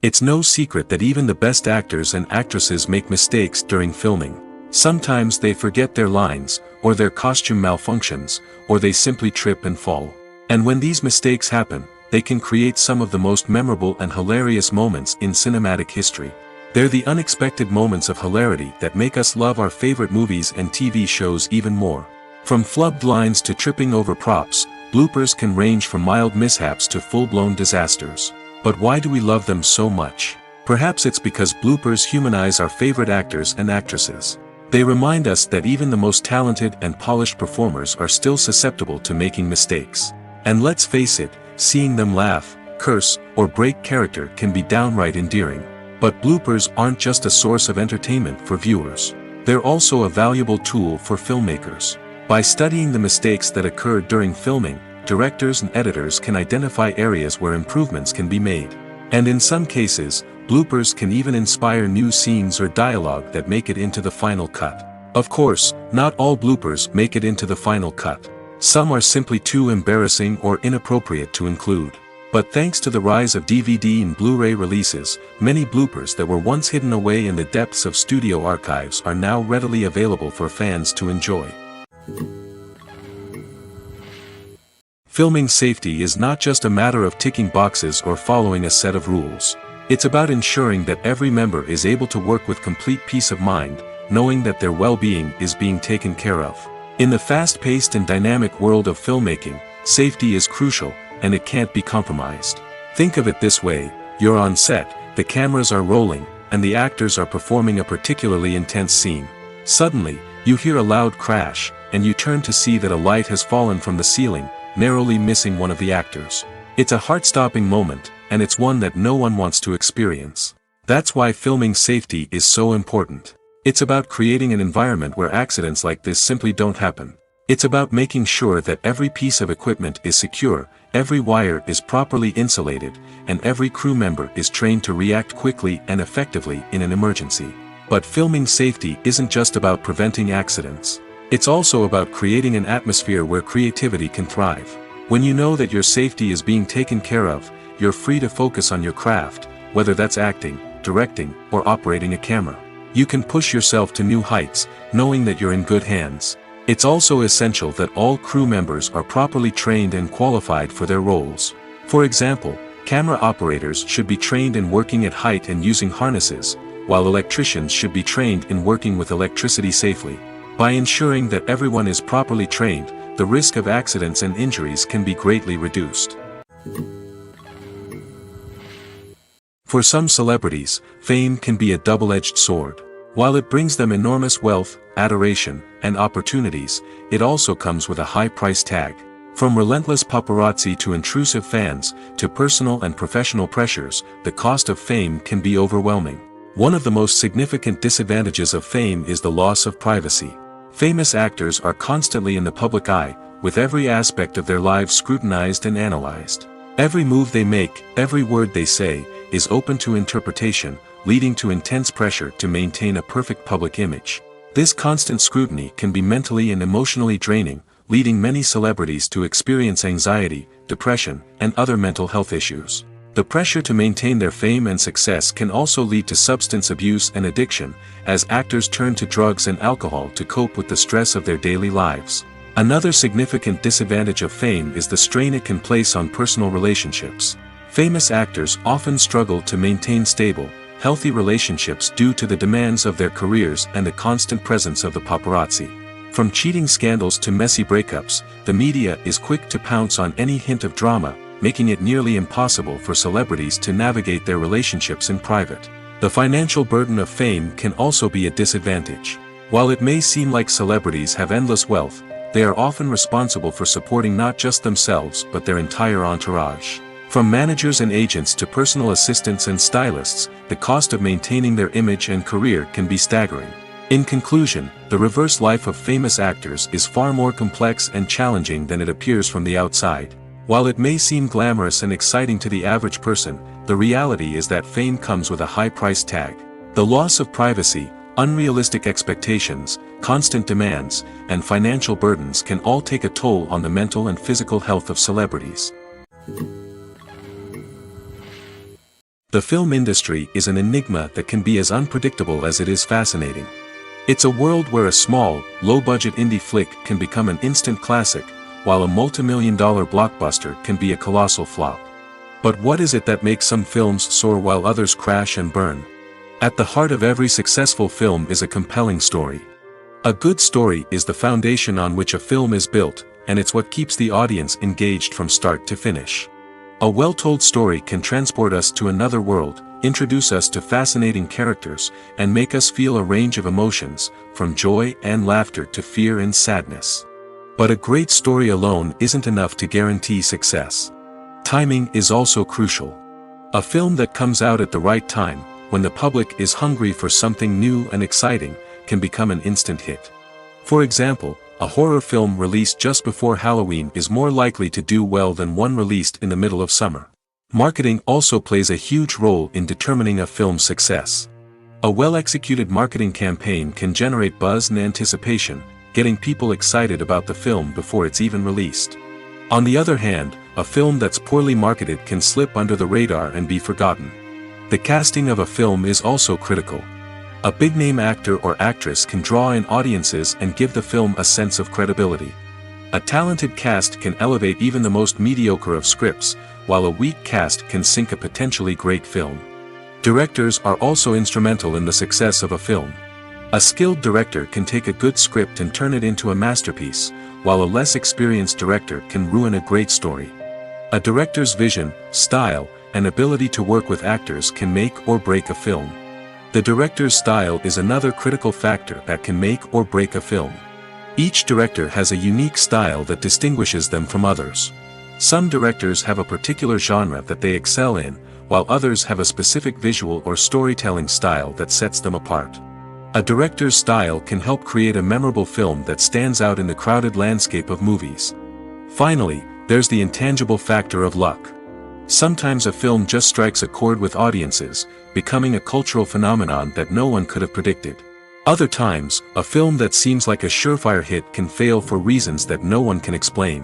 It's no secret that even the best actors and actresses make mistakes during filming. Sometimes they forget their lines, or their costume malfunctions, or they simply trip and fall. And when these mistakes happen, they can create some of the most memorable and hilarious moments in cinematic history. They're the unexpected moments of hilarity that make us love our favorite movies and TV shows even more. From flubbed lines to tripping over props, bloopers can range from mild mishaps to full-blown disasters. But why do we love them so much? Perhaps it's because bloopers humanize our favorite actors and actresses. They remind us that even the most talented and polished performers are still susceptible to making mistakes. And let's face it, seeing them laugh, curse, or break character can be downright endearing. But bloopers aren't just a source of entertainment for viewers. They're also a valuable tool for filmmakers. By studying the mistakes that occurred during filming, directors and editors can identify areas where improvements can be made. And in some cases, bloopers can even inspire new scenes or dialogue that make it into the final cut. Of course, not all bloopers make it into the final cut. Some are simply too embarrassing or inappropriate to include. But thanks to the rise of DVD and Blu-ray releases, many bloopers that were once hidden away in the depths of studio archives are now readily available for fans to enjoy. Filming safety is not just a matter of ticking boxes or following a set of rules. It's about ensuring that every member is able to work with complete peace of mind, knowing that their well-being is being taken care of. In the fast-paced and dynamic world of filmmaking, safety is crucial, and it can't be compromised. Think of it this way: you're on set, the cameras are rolling, and the actors are performing a particularly intense scene. Suddenly, you hear a loud crash, and you turn to see that a light has fallen from the ceiling, narrowly missing one of the actors. It's a heart-stopping moment, and it's one that no one wants to experience. That's why filming safety is so important. It's about creating an environment where accidents like this simply don't happen. It's about making sure that every piece of equipment is secure, every wire is properly insulated, and every crew member is trained to react quickly and effectively in an emergency. But filming safety isn't just about preventing accidents. It's also about creating an atmosphere where creativity can thrive. When you know that your safety is being taken care of, you're free to focus on your craft, whether that's acting, directing, or operating a camera. You can push yourself to new heights, knowing that you're in good hands. It's also essential that all crew members are properly trained and qualified for their roles. For example, camera operators should be trained in working at height and using harnesses, while electricians should be trained in working with electricity safely. By ensuring that everyone is properly trained, the risk of accidents and injuries can be greatly reduced. For some celebrities, fame can be a double-edged sword. While it brings them enormous wealth, adoration, and opportunities, it also comes with a high price tag. From relentless paparazzi to intrusive fans, to personal and professional pressures, the cost of fame can be overwhelming. One of the most significant disadvantages of fame is the loss of privacy. Famous actors are constantly in the public eye, with every aspect of their lives scrutinized and analyzed. Every move they make, every word they say, is open to interpretation, leading to intense pressure to maintain a perfect public image. This constant scrutiny can be mentally and emotionally draining, leading many celebrities to experience anxiety, depression, and other mental health issues. The pressure to maintain their fame and success can also lead to substance abuse and addiction, as actors turn to drugs and alcohol to cope with the stress of their daily lives. Another significant disadvantage of fame is the strain it can place on personal relationships. Famous actors often struggle to maintain stable, healthy relationships due to the demands of their careers and the constant presence of the paparazzi. From cheating scandals to messy breakups, the media is quick to pounce on any hint of drama, making it nearly impossible for celebrities to navigate their relationships in private. The financial burden of fame can also be a disadvantage. While it may seem like celebrities have endless wealth, they are often responsible for supporting not just themselves but their entire entourage. From managers and agents to personal assistants and stylists, the cost of maintaining their image and career can be staggering. In conclusion, the reverse life of famous actors is far more complex and challenging than it appears from the outside. While it may seem glamorous and exciting to the average person, the reality is that fame comes with a high price tag. The loss of privacy, unrealistic expectations, constant demands, and financial burdens can all take a toll on the mental and physical health of celebrities. The film industry is an enigma that can be as unpredictable as it is fascinating. It's a world where a small, low-budget indie flick can become an instant classic, while a multi-million-dollar blockbuster can be a colossal flop. But what is it that makes some films soar while others crash and burn? At the heart of every successful film is a compelling story. A good story is the foundation on which a film is built, and it's what keeps the audience engaged from start to finish. A well-told story can transport us to another world, introduce us to fascinating characters, and make us feel a range of emotions, from joy and laughter to fear and sadness. But a great story alone isn't enough to guarantee success. Timing is also crucial. A film that comes out at the right time, when the public is hungry for something new and exciting, can become an instant hit. For example, a horror film released just before Halloween is more likely to do well than one released in the middle of summer. Marketing also plays a huge role in determining a film's success. A well-executed marketing campaign can generate buzz and anticipation, getting people excited about the film before it's even released. On the other hand, a film that's poorly marketed can slip under the radar and be forgotten. The casting of a film is also critical. A big-name actor or actress can draw in audiences and give the film a sense of credibility. A talented cast can elevate even the most mediocre of scripts, while a weak cast can sink a potentially great film. Directors are also instrumental in the success of a film. A skilled director can take a good script and turn it into a masterpiece, while a less experienced director can ruin a great story. A director's vision, style, and ability to work with actors can make or break a film. The director's style is another critical factor that can make or break a film. Each director has a unique style that distinguishes them from others. Some directors have a particular genre that they excel in, while others have a specific visual or storytelling style that sets them apart. A director's style can help create a memorable film that stands out in the crowded landscape of movies. Finally, there's the intangible factor of luck. Sometimes a film just strikes a chord with audiences, becoming a cultural phenomenon that no one could have predicted. Other times, a film that seems like a surefire hit can fail for reasons that no one can explain.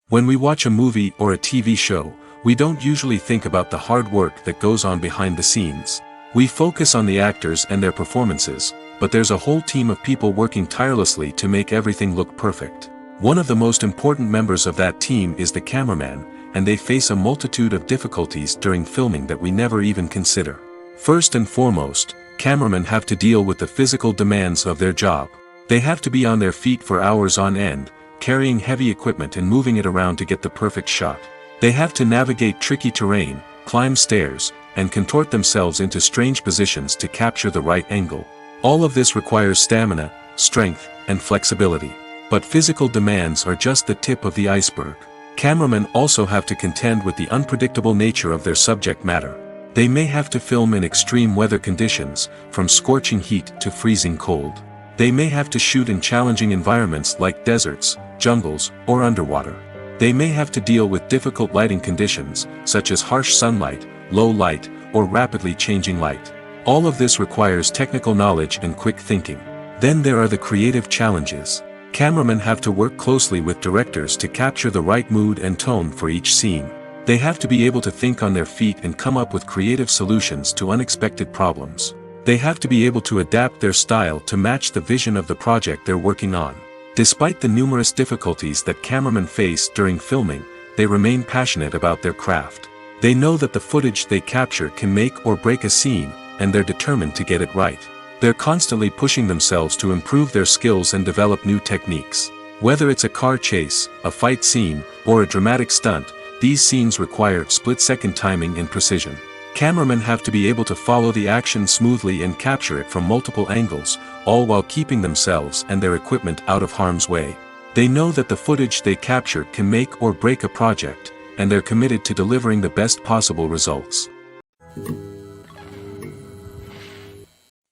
When we watch a movie or a TV show, we don't usually think about the hard work that goes on behind the scenes. We focus on the actors and their performances, but there's a whole team of people working tirelessly to make everything look perfect. One of the most important members of that team is the cameraman, and they face a multitude of difficulties during filming that we never even consider. First and foremost, cameramen have to deal with the physical demands of their job. They have to be on their feet for hours on end, carrying heavy equipment and moving it around to get the perfect shot. They have to navigate tricky terrain, climb stairs, and contort themselves into strange positions to capture the right angle. All of this requires stamina, strength, and flexibility. But physical demands are just the tip of the iceberg. Cameramen also have to contend with the unpredictable nature of their subject matter. They may have to film in extreme weather conditions, from scorching heat to freezing cold. They may have to shoot in challenging environments like deserts, jungles, or underwater. They may have to deal with difficult lighting conditions, such as harsh sunlight, low light, or rapidly changing light. All of this requires technical knowledge and quick thinking. Then there are the creative challenges. Cameramen have to work closely with directors to capture the right mood and tone for each scene. They have to be able to think on their feet and come up with creative solutions to unexpected problems. They have to be able to adapt their style to match the vision of the project they're working on. Despite the numerous difficulties that cameramen face during filming, they remain passionate about their craft. They know that the footage they capture can make or break a scene, and they're determined to get it right. They're constantly pushing themselves to improve their skills and develop new techniques. Whether it's a car chase, a fight scene, or a dramatic stunt, these scenes require split-second timing and precision. Cameramen have to be able to follow the action smoothly and capture it from multiple angles, all while keeping themselves and their equipment out of harm's way. They know that the footage they capture can make or break a project, and they're committed to delivering the best possible results.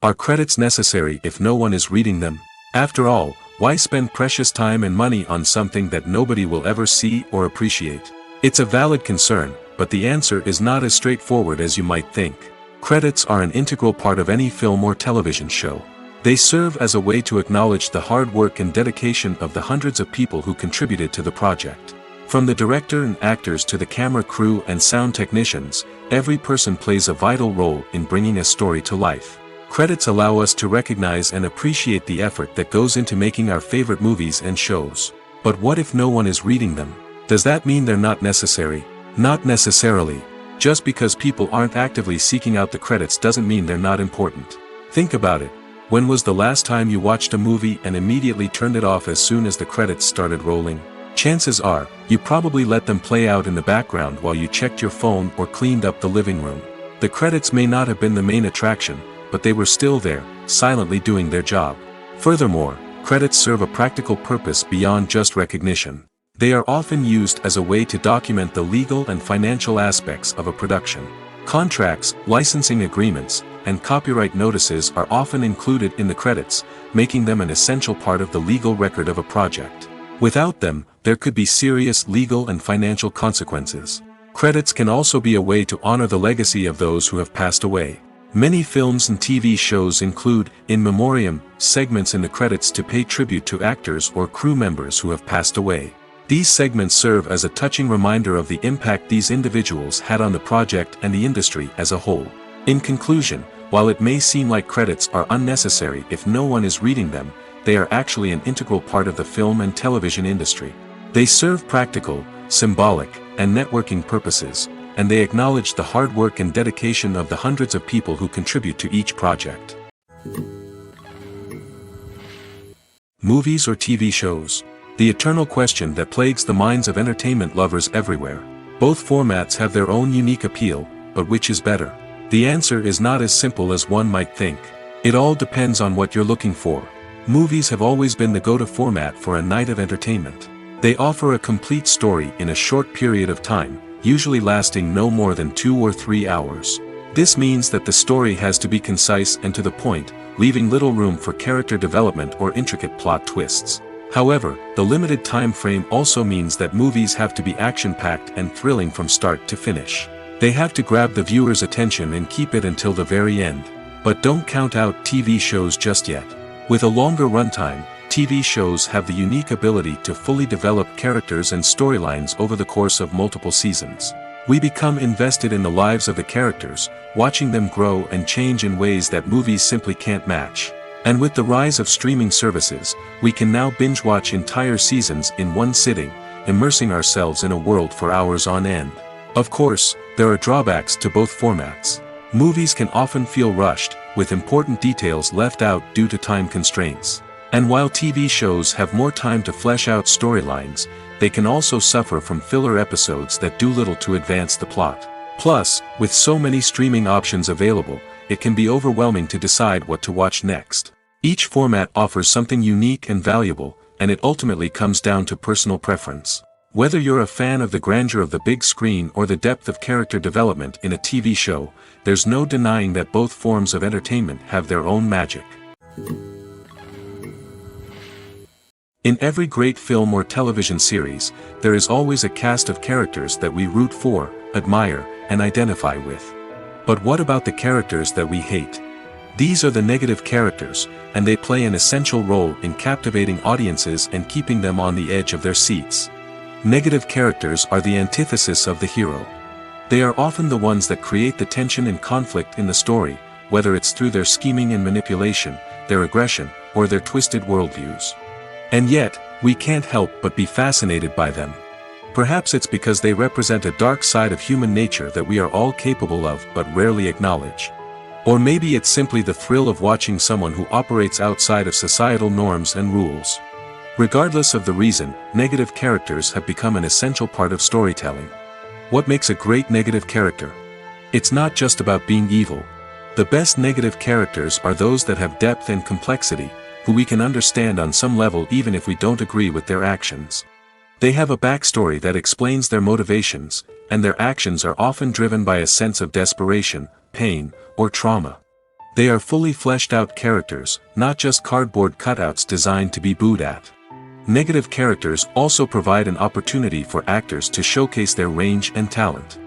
Are credits necessary if no one is reading them? After all, why spend precious time and money on something that nobody will ever see or appreciate? It's a valid concern, but the answer is not as straightforward as you might think. Credits are an integral part of any film or television show. They serve as a way to acknowledge the hard work and dedication of the hundreds of people who contributed to the project. From the director and actors to the camera crew and sound technicians, every person plays a vital role in bringing a story to life. Credits allow us to recognize and appreciate the effort that goes into making our favorite movies and shows. But what if no one is reading them? Does that mean they're not necessary? Not necessarily. Just because people aren't actively seeking out the credits doesn't mean they're not important. Think about it. When was the last time you watched a movie and immediately turned it off as soon as the credits started rolling? Chances are, you probably let them play out in the background while you checked your phone or cleaned up the living room. The credits may not have been the main attraction, but they were still there, silently doing their job. Furthermore, credits serve a practical purpose beyond just recognition. They are often used as a way to document the legal and financial aspects of a production. Contracts, licensing agreements, and copyright notices are often included in the credits, making them an essential part of the legal record of a project. Without them, there could be serious legal and financial consequences. Credits can also be a way to honor the legacy of those who have passed away. Many films and TV shows include, in memoriam, segments in the credits to pay tribute to actors or crew members who have passed away. These segments serve as a touching reminder of the impact these individuals had on the project and the industry as a whole. In conclusion, while it may seem like credits are unnecessary if no one is reading them, they are actually an integral part of the film and television industry. They serve practical, symbolic, and networking purposes, and they acknowledge the hard work and dedication of the hundreds of people who contribute to each project. Movies or TV shows? The eternal question that plagues the minds of entertainment lovers everywhere. Both formats have their own unique appeal, but which is better? The answer is not as simple as one might think. It all depends on what you're looking for. Movies have always been the go-to format for a night of entertainment. They offer a complete story in a short period of time, usually lasting no more than 2 or 3 hours. This means that the story has to be concise and to the point, leaving little room for character development or intricate plot twists. However, the limited time frame also means that movies have to be action-packed and thrilling from start to finish. They have to grab the viewer's attention and keep it until the very end. But don't count out TV shows just yet. With a longer runtime, TV shows have the unique ability to fully develop characters and storylines over the course of multiple seasons. We become invested in the lives of the characters, watching them grow and change in ways that movies simply can't match. And with the rise of streaming services, we can now binge-watch entire seasons in one sitting, immersing ourselves in a world for hours on end. Of course, there are drawbacks to both formats. Movies can often feel rushed, with important details left out due to time constraints. And while TV shows have more time to flesh out storylines, they can also suffer from filler episodes that do little to advance the plot. Plus, with so many streaming options available, it can be overwhelming to decide what to watch next. Each format offers something unique and valuable, and it ultimately comes down to personal preference. Whether you're a fan of the grandeur of the big screen or the depth of character development in a TV show, there's no denying that both forms of entertainment have their own magic. In every great film or television series, there is always a cast of characters that we root for, admire, and identify with. But what about the characters that we hate? These are the negative characters, and they play an essential role in captivating audiences and keeping them on the edge of their seats. Negative characters are the antithesis of the hero. They are often the ones that create the tension and conflict in the story, whether it's through their scheming and manipulation, their aggression, or their twisted worldviews. And yet, we can't help but be fascinated by them. Perhaps it's because they represent a dark side of human nature that we are all capable of but rarely acknowledge. Or maybe it's simply the thrill of watching someone who operates outside of societal norms and rules. Regardless of the reason, negative characters have become an essential part of storytelling. What makes a great negative character? It's not just about being evil. The best negative characters are those that have depth and complexity, who we can understand on some level even if we don't agree with their actions. They have a backstory that explains their motivations, and their actions are often driven by a sense of desperation, pain, or trauma. They are fully fleshed out characters, not just cardboard cutouts designed to be booed at. Negative characters also provide an opportunity for actors to showcase their range and talent.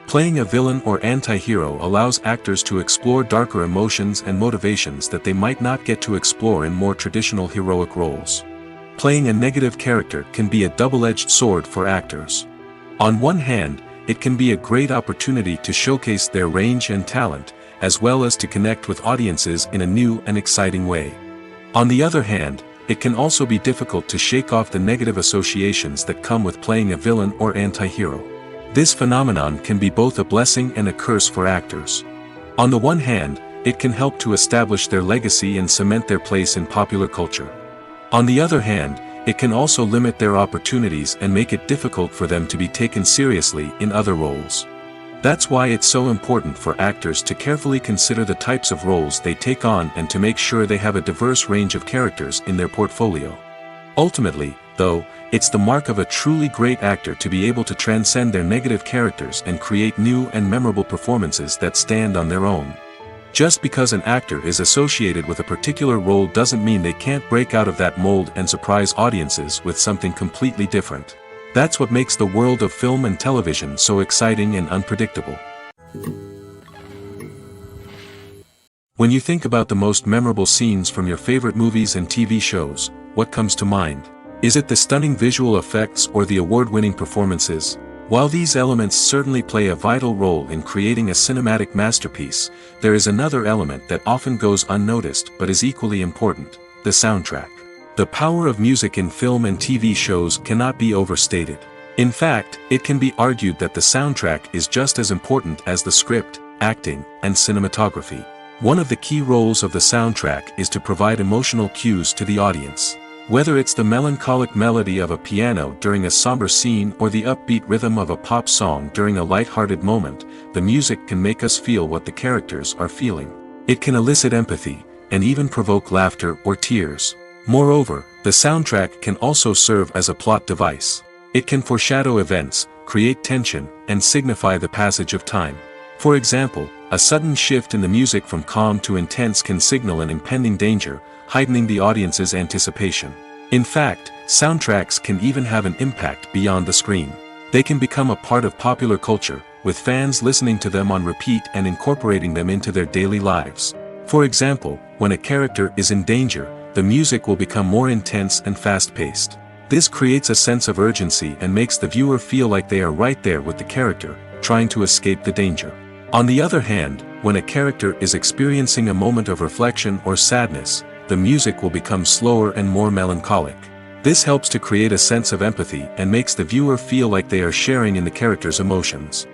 Playing a villain or anti-hero allows actors to explore darker emotions and motivations that they might not get to explore in more traditional heroic roles. Playing a negative character can be a double-edged sword for actors. On one hand, it can be a great opportunity to showcase their range and talent, as well as to connect with audiences in a new and exciting way. On the other hand, it can also be difficult to shake off the negative associations that come with playing a villain or anti-hero. This phenomenon can be both a blessing and a curse for actors. On the one hand, it can help to establish their legacy and cement their place in popular culture. On the other hand, it can also limit their opportunities and make it difficult for them to be taken seriously in other roles. That's why it's so important for actors to carefully consider the types of roles they take on and to make sure they have a diverse range of characters in their portfolio. Ultimately, though, it's the mark of a truly great actor to be able to transcend their negative characters and create new and memorable performances that stand on their own. Just because an actor is associated with a particular role doesn't mean they can't break out of that mold and surprise audiences with something completely different. That's what makes the world of film and television so exciting and unpredictable. When you think about the most memorable scenes from your favorite movies and TV shows, what comes to mind? Is it the stunning visual effects or the award-winning performances? While these elements certainly play a vital role in creating a cinematic masterpiece, there is another element that often goes unnoticed but is equally important: the soundtrack. The power of music in film and TV shows cannot be overstated. In fact, it can be argued that the soundtrack is just as important as the script, acting, and cinematography. One of the key roles of the soundtrack is to provide emotional cues to the audience. Whether it's the melancholic melody of a piano during a somber scene or the upbeat rhythm of a pop song during a light-hearted moment, the music can make us feel what the characters are feeling. It can elicit empathy, and even provoke laughter or tears. Moreover, the soundtrack can also serve as a plot device. It can foreshadow events, create tension, and signify the passage of time. For example, a sudden shift in the music from calm to intense can signal an impending danger, heightening the audience's anticipation. In fact, soundtracks can even have an impact beyond the screen. They can become a part of popular culture, with fans listening to them on repeat and incorporating them into their daily lives. For example, when a character is in danger, the music will become more intense and fast-paced. This creates a sense of urgency and makes the viewer feel like they are right there with the character, trying to escape the danger. On the other hand, when a character is experiencing a moment of reflection or sadness, the music will become slower and more melancholic. This helps to create a sense of empathy and makes the viewer feel like they are sharing in the character's emotions.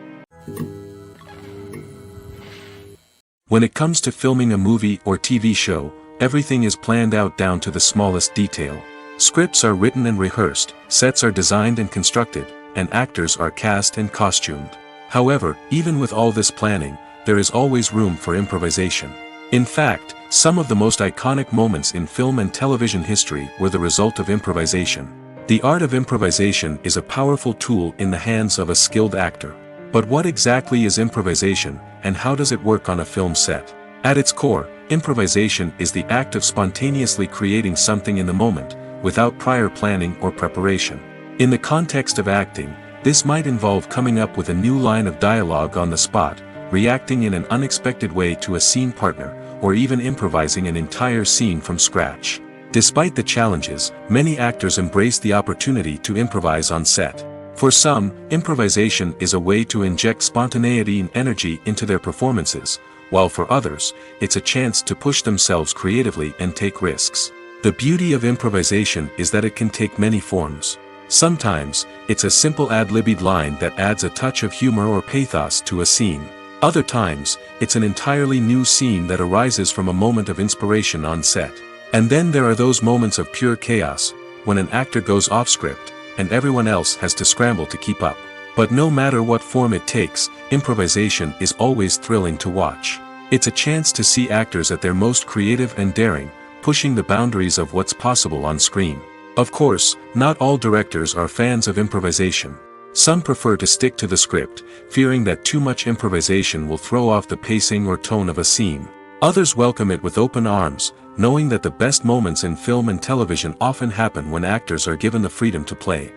When it comes to filming a movie or TV show, everything is planned out down to the smallest detail. Scripts are written and rehearsed, sets are designed and constructed, and actors are cast and costumed. However, even with all this planning, there is always room for improvisation. In fact, some of the most iconic moments in film and television history were the result of improvisation. The art of improvisation is a powerful tool in the hands of a skilled actor. But what exactly is improvisation, and how does it work on a film set? At its core, improvisation is the act of spontaneously creating something in the moment, without prior planning or preparation. In the context of acting, this might involve coming up with a new line of dialogue on the spot, reacting in an unexpected way to a scene partner, or even improvising an entire scene from scratch. Despite the challenges, many actors embrace the opportunity to improvise on set. For some, improvisation is a way to inject spontaneity and energy into their performances, while for others, it's a chance to push themselves creatively and take risks. The beauty of improvisation is that it can take many forms. Sometimes, it's a simple ad-libbed line that adds a touch of humor or pathos to a scene. Other times, it's an entirely new scene that arises from a moment of inspiration on set. And then there are those moments of pure chaos, when an actor goes off script, and everyone else has to scramble to keep up. But no matter what form it takes, improvisation is always thrilling to watch. It's a chance to see actors at their most creative and daring, pushing the boundaries of what's possible on screen. Of course, not all directors are fans of improvisation. Some prefer to stick to the script, fearing that too much improvisation will throw off the pacing or tone of a scene. Others welcome it with open arms, knowing that the best moments in film and television often happen when actors are given the freedom to play.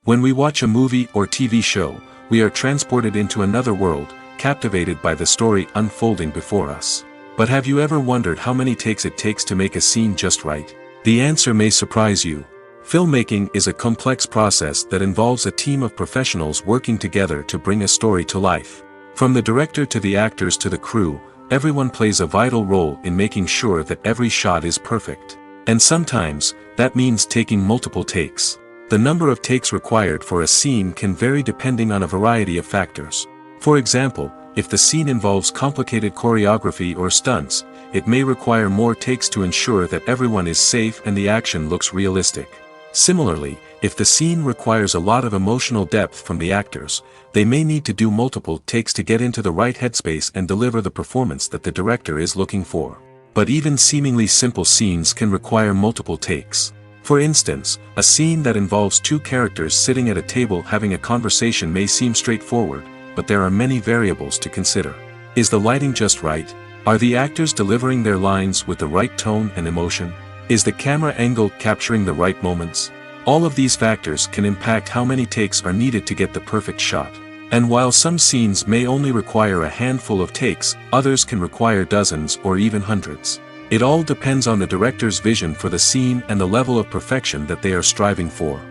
When we watch a movie or TV show, we are transported into another world, captivated by the story unfolding before us. But have you ever wondered how many takes it takes to make a scene just right? The answer may surprise you. Filmmaking is a complex process that involves a team of professionals working together to bring a story to life. From the director to the actors to the crew, everyone plays a vital role in making sure that every shot is perfect. And sometimes, that means taking multiple takes. The number of takes required for a scene can vary depending on a variety of factors. For example, if the scene involves complicated choreography or stunts, it may require more takes to ensure that everyone is safe and the action looks realistic. Similarly, if the scene requires a lot of emotional depth from the actors, they may need to do multiple takes to get into the right headspace and deliver the performance that the director is looking for. But even seemingly simple scenes can require multiple takes. For instance, a scene that involves two characters sitting at a table having a conversation may seem straightforward, but there are many variables to consider. Is the lighting just right? Are the actors delivering their lines with the right tone and emotion? Is the camera angle capturing the right moments? All of these factors can impact how many takes are needed to get the perfect shot. And while some scenes may only require a handful of takes, others can require dozens or even hundreds. It all depends on the director's vision for the scene and the level of perfection that they are striving for.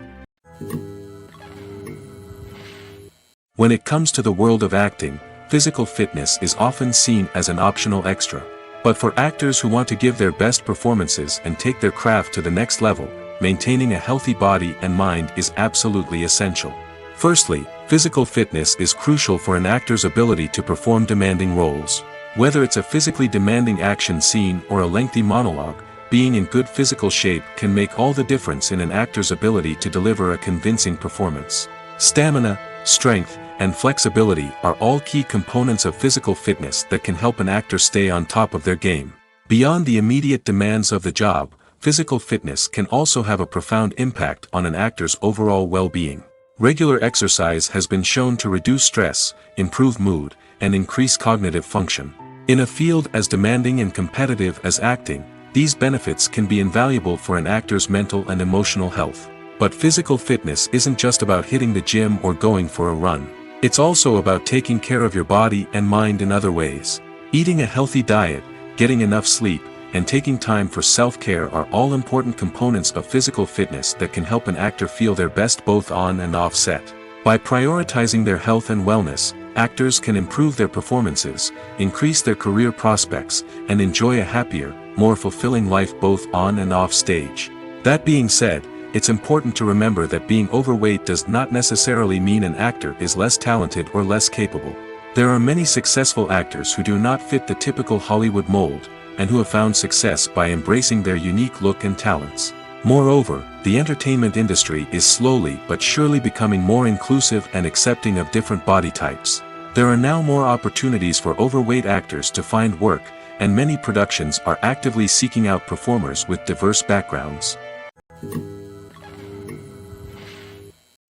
When it comes to the world of acting, physical fitness is often seen as an optional extra. But for actors who want to give their best performances and take their craft to the next level, maintaining a healthy body and mind is absolutely essential. Firstly, physical fitness is crucial for an actor's ability to perform demanding roles. Whether it's a physically demanding action scene or a lengthy monologue, being in good physical shape can make all the difference in an actor's ability to deliver a convincing performance. Stamina, strength, and flexibility are all key components of physical fitness that can help an actor stay on top of their game. Beyond the immediate demands of the job, physical fitness can also have a profound impact on an actor's overall well-being. Regular exercise has been shown to reduce stress, improve mood, and increase cognitive function. In a field as demanding and competitive as acting, these benefits can be invaluable for an actor's mental and emotional health. But physical fitness isn't just about hitting the gym or going for a run. It's also about taking care of your body and mind in other ways. Eating a healthy diet, getting enough sleep, and taking time for self-care are all important components of physical fitness that can help an actor feel their best both on and off set. By prioritizing their health and wellness, actors can improve their performances, increase their career prospects, and enjoy a happier, more fulfilling life both on and off stage. That being said, it's important to remember that being overweight does not necessarily mean an actor is less talented or less capable. There are many successful actors who do not fit the typical Hollywood mold, and who have found success by embracing their unique look and talents. Moreover, the entertainment industry is slowly but surely becoming more inclusive and accepting of different body types. There are now more opportunities for overweight actors to find work, and many productions are actively seeking out performers with diverse backgrounds.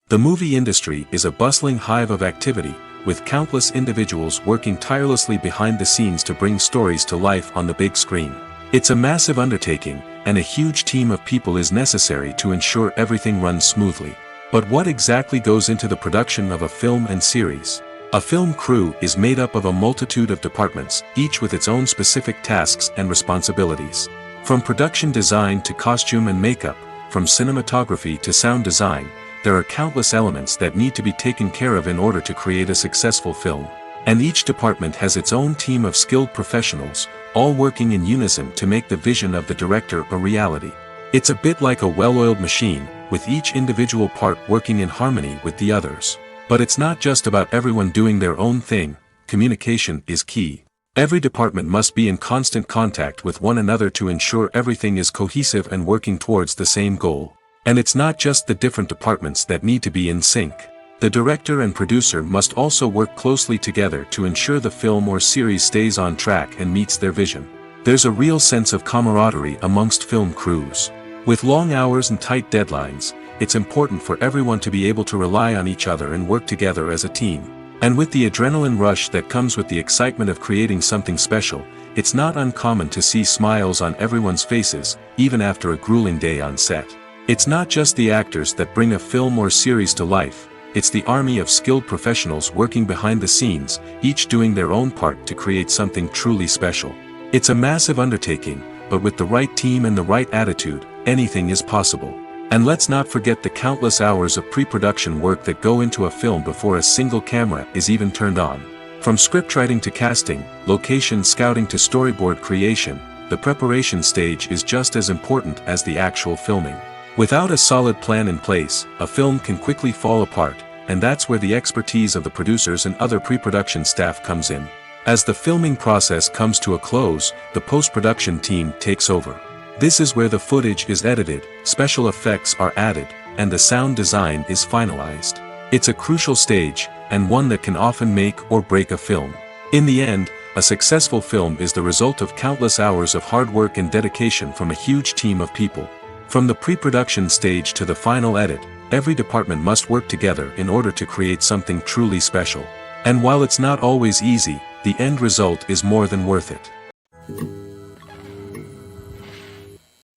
The movie industry is a bustling hive of activity, with countless individuals working tirelessly behind the scenes to bring stories to life on the big screen. It's a massive undertaking, and a huge team of people is necessary to ensure everything runs smoothly. But what exactly goes into the production of a film and series? A film crew is made up of a multitude of departments, each with its own specific tasks and responsibilities. From production design to costume and makeup, from cinematography to sound design, there are countless elements that need to be taken care of in order to create a successful film. And each department has its own team of skilled professionals, all working in unison to make the vision of the director a reality. It's a bit like a well-oiled machine, with each individual part working in harmony with the others. But it's not just about everyone doing their own thing. Communication is key. Every department must be in constant contact with one another to ensure everything is cohesive and working towards the same goal. And it's not just the different departments that need to be in sync. The director and producer must also work closely together to ensure the film or series stays on track and meets their vision. There's a real sense of camaraderie amongst film crews. With long hours and tight deadlines, it's important for everyone to be able to rely on each other and work together as a team. And with the adrenaline rush that comes with the excitement of creating something special, it's not uncommon to see smiles on everyone's faces, even after a grueling day on set. It's not just the actors that bring a film or series to life, it's the army of skilled professionals working behind the scenes, each doing their own part to create something truly special. It's a massive undertaking, but with the right team and the right attitude, anything is possible. And let's not forget the countless hours of pre-production work that go into a film before a single camera is even turned on. From scriptwriting to casting, location scouting to storyboard creation, the preparation stage is just as important as the actual filming. Without a solid plan in place, a film can quickly fall apart, and that's where the expertise of the producers and other pre-production staff comes in. As the filming process comes to a close, the post-production team takes over. This is where the footage is edited, special effects are added, and the sound design is finalized. It's a crucial stage, and one that can often make or break a film. In the end, a successful film is the result of countless hours of hard work and dedication from a huge team of people. From the pre-production stage to the final edit, every department must work together in order to create something truly special. And while it's not always easy, the end result is more than worth it.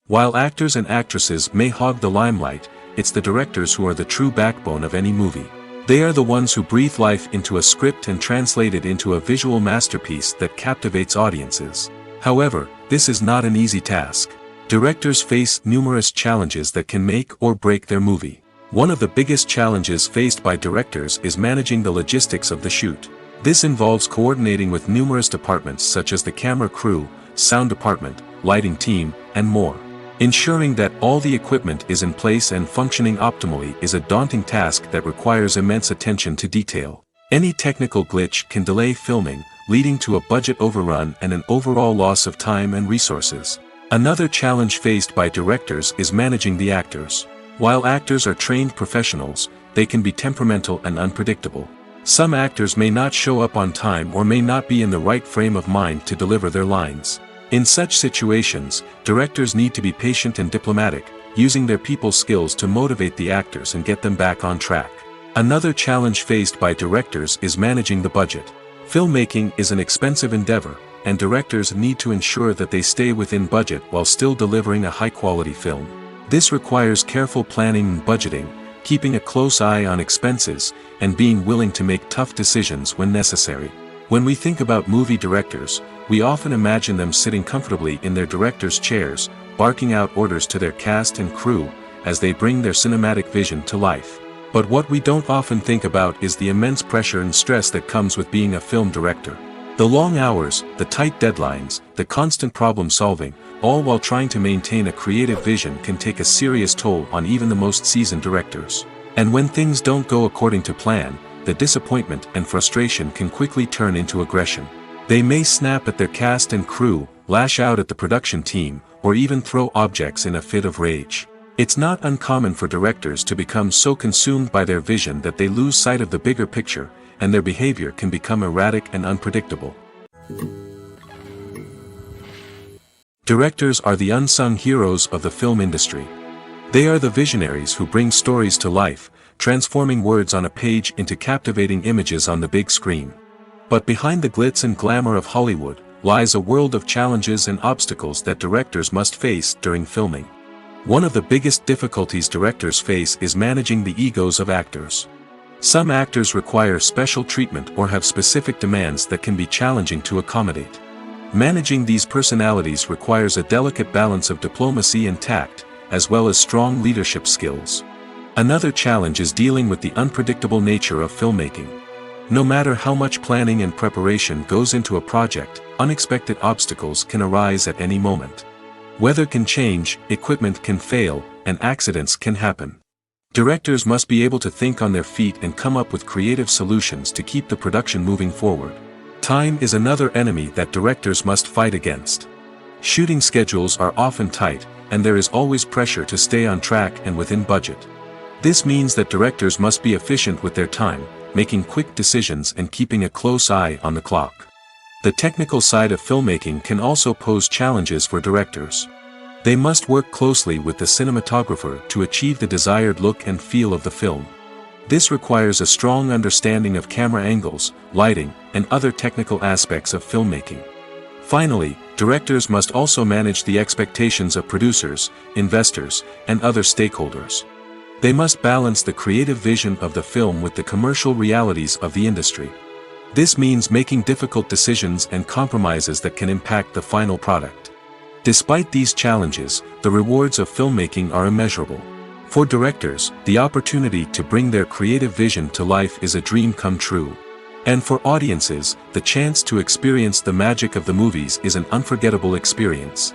While actors and actresses may hog the limelight, it's the directors who are the true backbone of any movie. They are the ones who breathe life into a script and translate it into a visual masterpiece that captivates audiences. However, this is not an easy task. Directors face numerous challenges that can make or break their movie. One of the biggest challenges faced by directors is managing the logistics of the shoot. This involves coordinating with numerous departments such as the camera crew, sound department, lighting team, and more. Ensuring that all the equipment is in place and functioning optimally is a daunting task that requires immense attention to detail. Any technical glitch can delay filming, leading to a budget overrun and an overall loss of time and resources. Another challenge faced by directors is managing the actors. While actors are trained professionals, they can be temperamental and unpredictable. Some actors may not show up on time or may not be in the right frame of mind to deliver their lines. In such situations, directors need to be patient and diplomatic, using their people skills to motivate the actors and get them back on track. Another challenge faced by directors is managing the budget. Filmmaking is an expensive endeavor, and directors need to ensure that they stay within budget while still delivering a high-quality film. This requires careful planning and budgeting, keeping a close eye on expenses, and being willing to make tough decisions when necessary. When we think about movie directors, we often imagine them sitting comfortably in their director's chairs, barking out orders to their cast and crew, as they bring their cinematic vision to life. But what we don't often think about is the immense pressure and stress that comes with being a film director. The long hours, the tight deadlines, the constant problem solving, all while trying to maintain a creative vision can take a serious toll on even the most seasoned directors. And when things don't go according to plan, the disappointment and frustration can quickly turn into aggression. They may snap at their cast and crew, lash out at the production team, or even throw objects in a fit of rage. It's not uncommon for directors to become so consumed by their vision that they lose sight of the bigger picture, and their behavior can become erratic and unpredictable. Directors are the unsung heroes of the film industry. They are the visionaries who bring stories to life, transforming words on a page into captivating images on the big screen. But behind the glitz and glamour of Hollywood, lies a world of challenges and obstacles that directors must face during filming. One of the biggest difficulties directors face is managing the egos of actors. Some actors require special treatment or have specific demands that can be challenging to accommodate. Managing these personalities requires a delicate balance of diplomacy and tact, as well as strong leadership skills. Another challenge is dealing with the unpredictable nature of filmmaking. No matter how much planning and preparation goes into a project, unexpected obstacles can arise at any moment. Weather can change, equipment can fail, and accidents can happen. Directors must be able to think on their feet and come up with creative solutions to keep the production moving forward. Time is another enemy that directors must fight against. Shooting schedules are often tight, and there is always pressure to stay on track and within budget. This means that directors must be efficient with their time, making quick decisions and keeping a close eye on the clock. The technical side of filmmaking can also pose challenges for directors. They must work closely with the cinematographer to achieve the desired look and feel of the film. This requires a strong understanding of camera angles, lighting, and other technical aspects of filmmaking. Finally, directors must also manage the expectations of producers, investors, and other stakeholders. They must balance the creative vision of the film with the commercial realities of the industry. This means making difficult decisions and compromises that can impact the final product. Despite these challenges, the rewards of filmmaking are immeasurable. For directors, the opportunity to bring their creative vision to life is a dream come true. And for audiences, the chance to experience the magic of the movies is an unforgettable experience.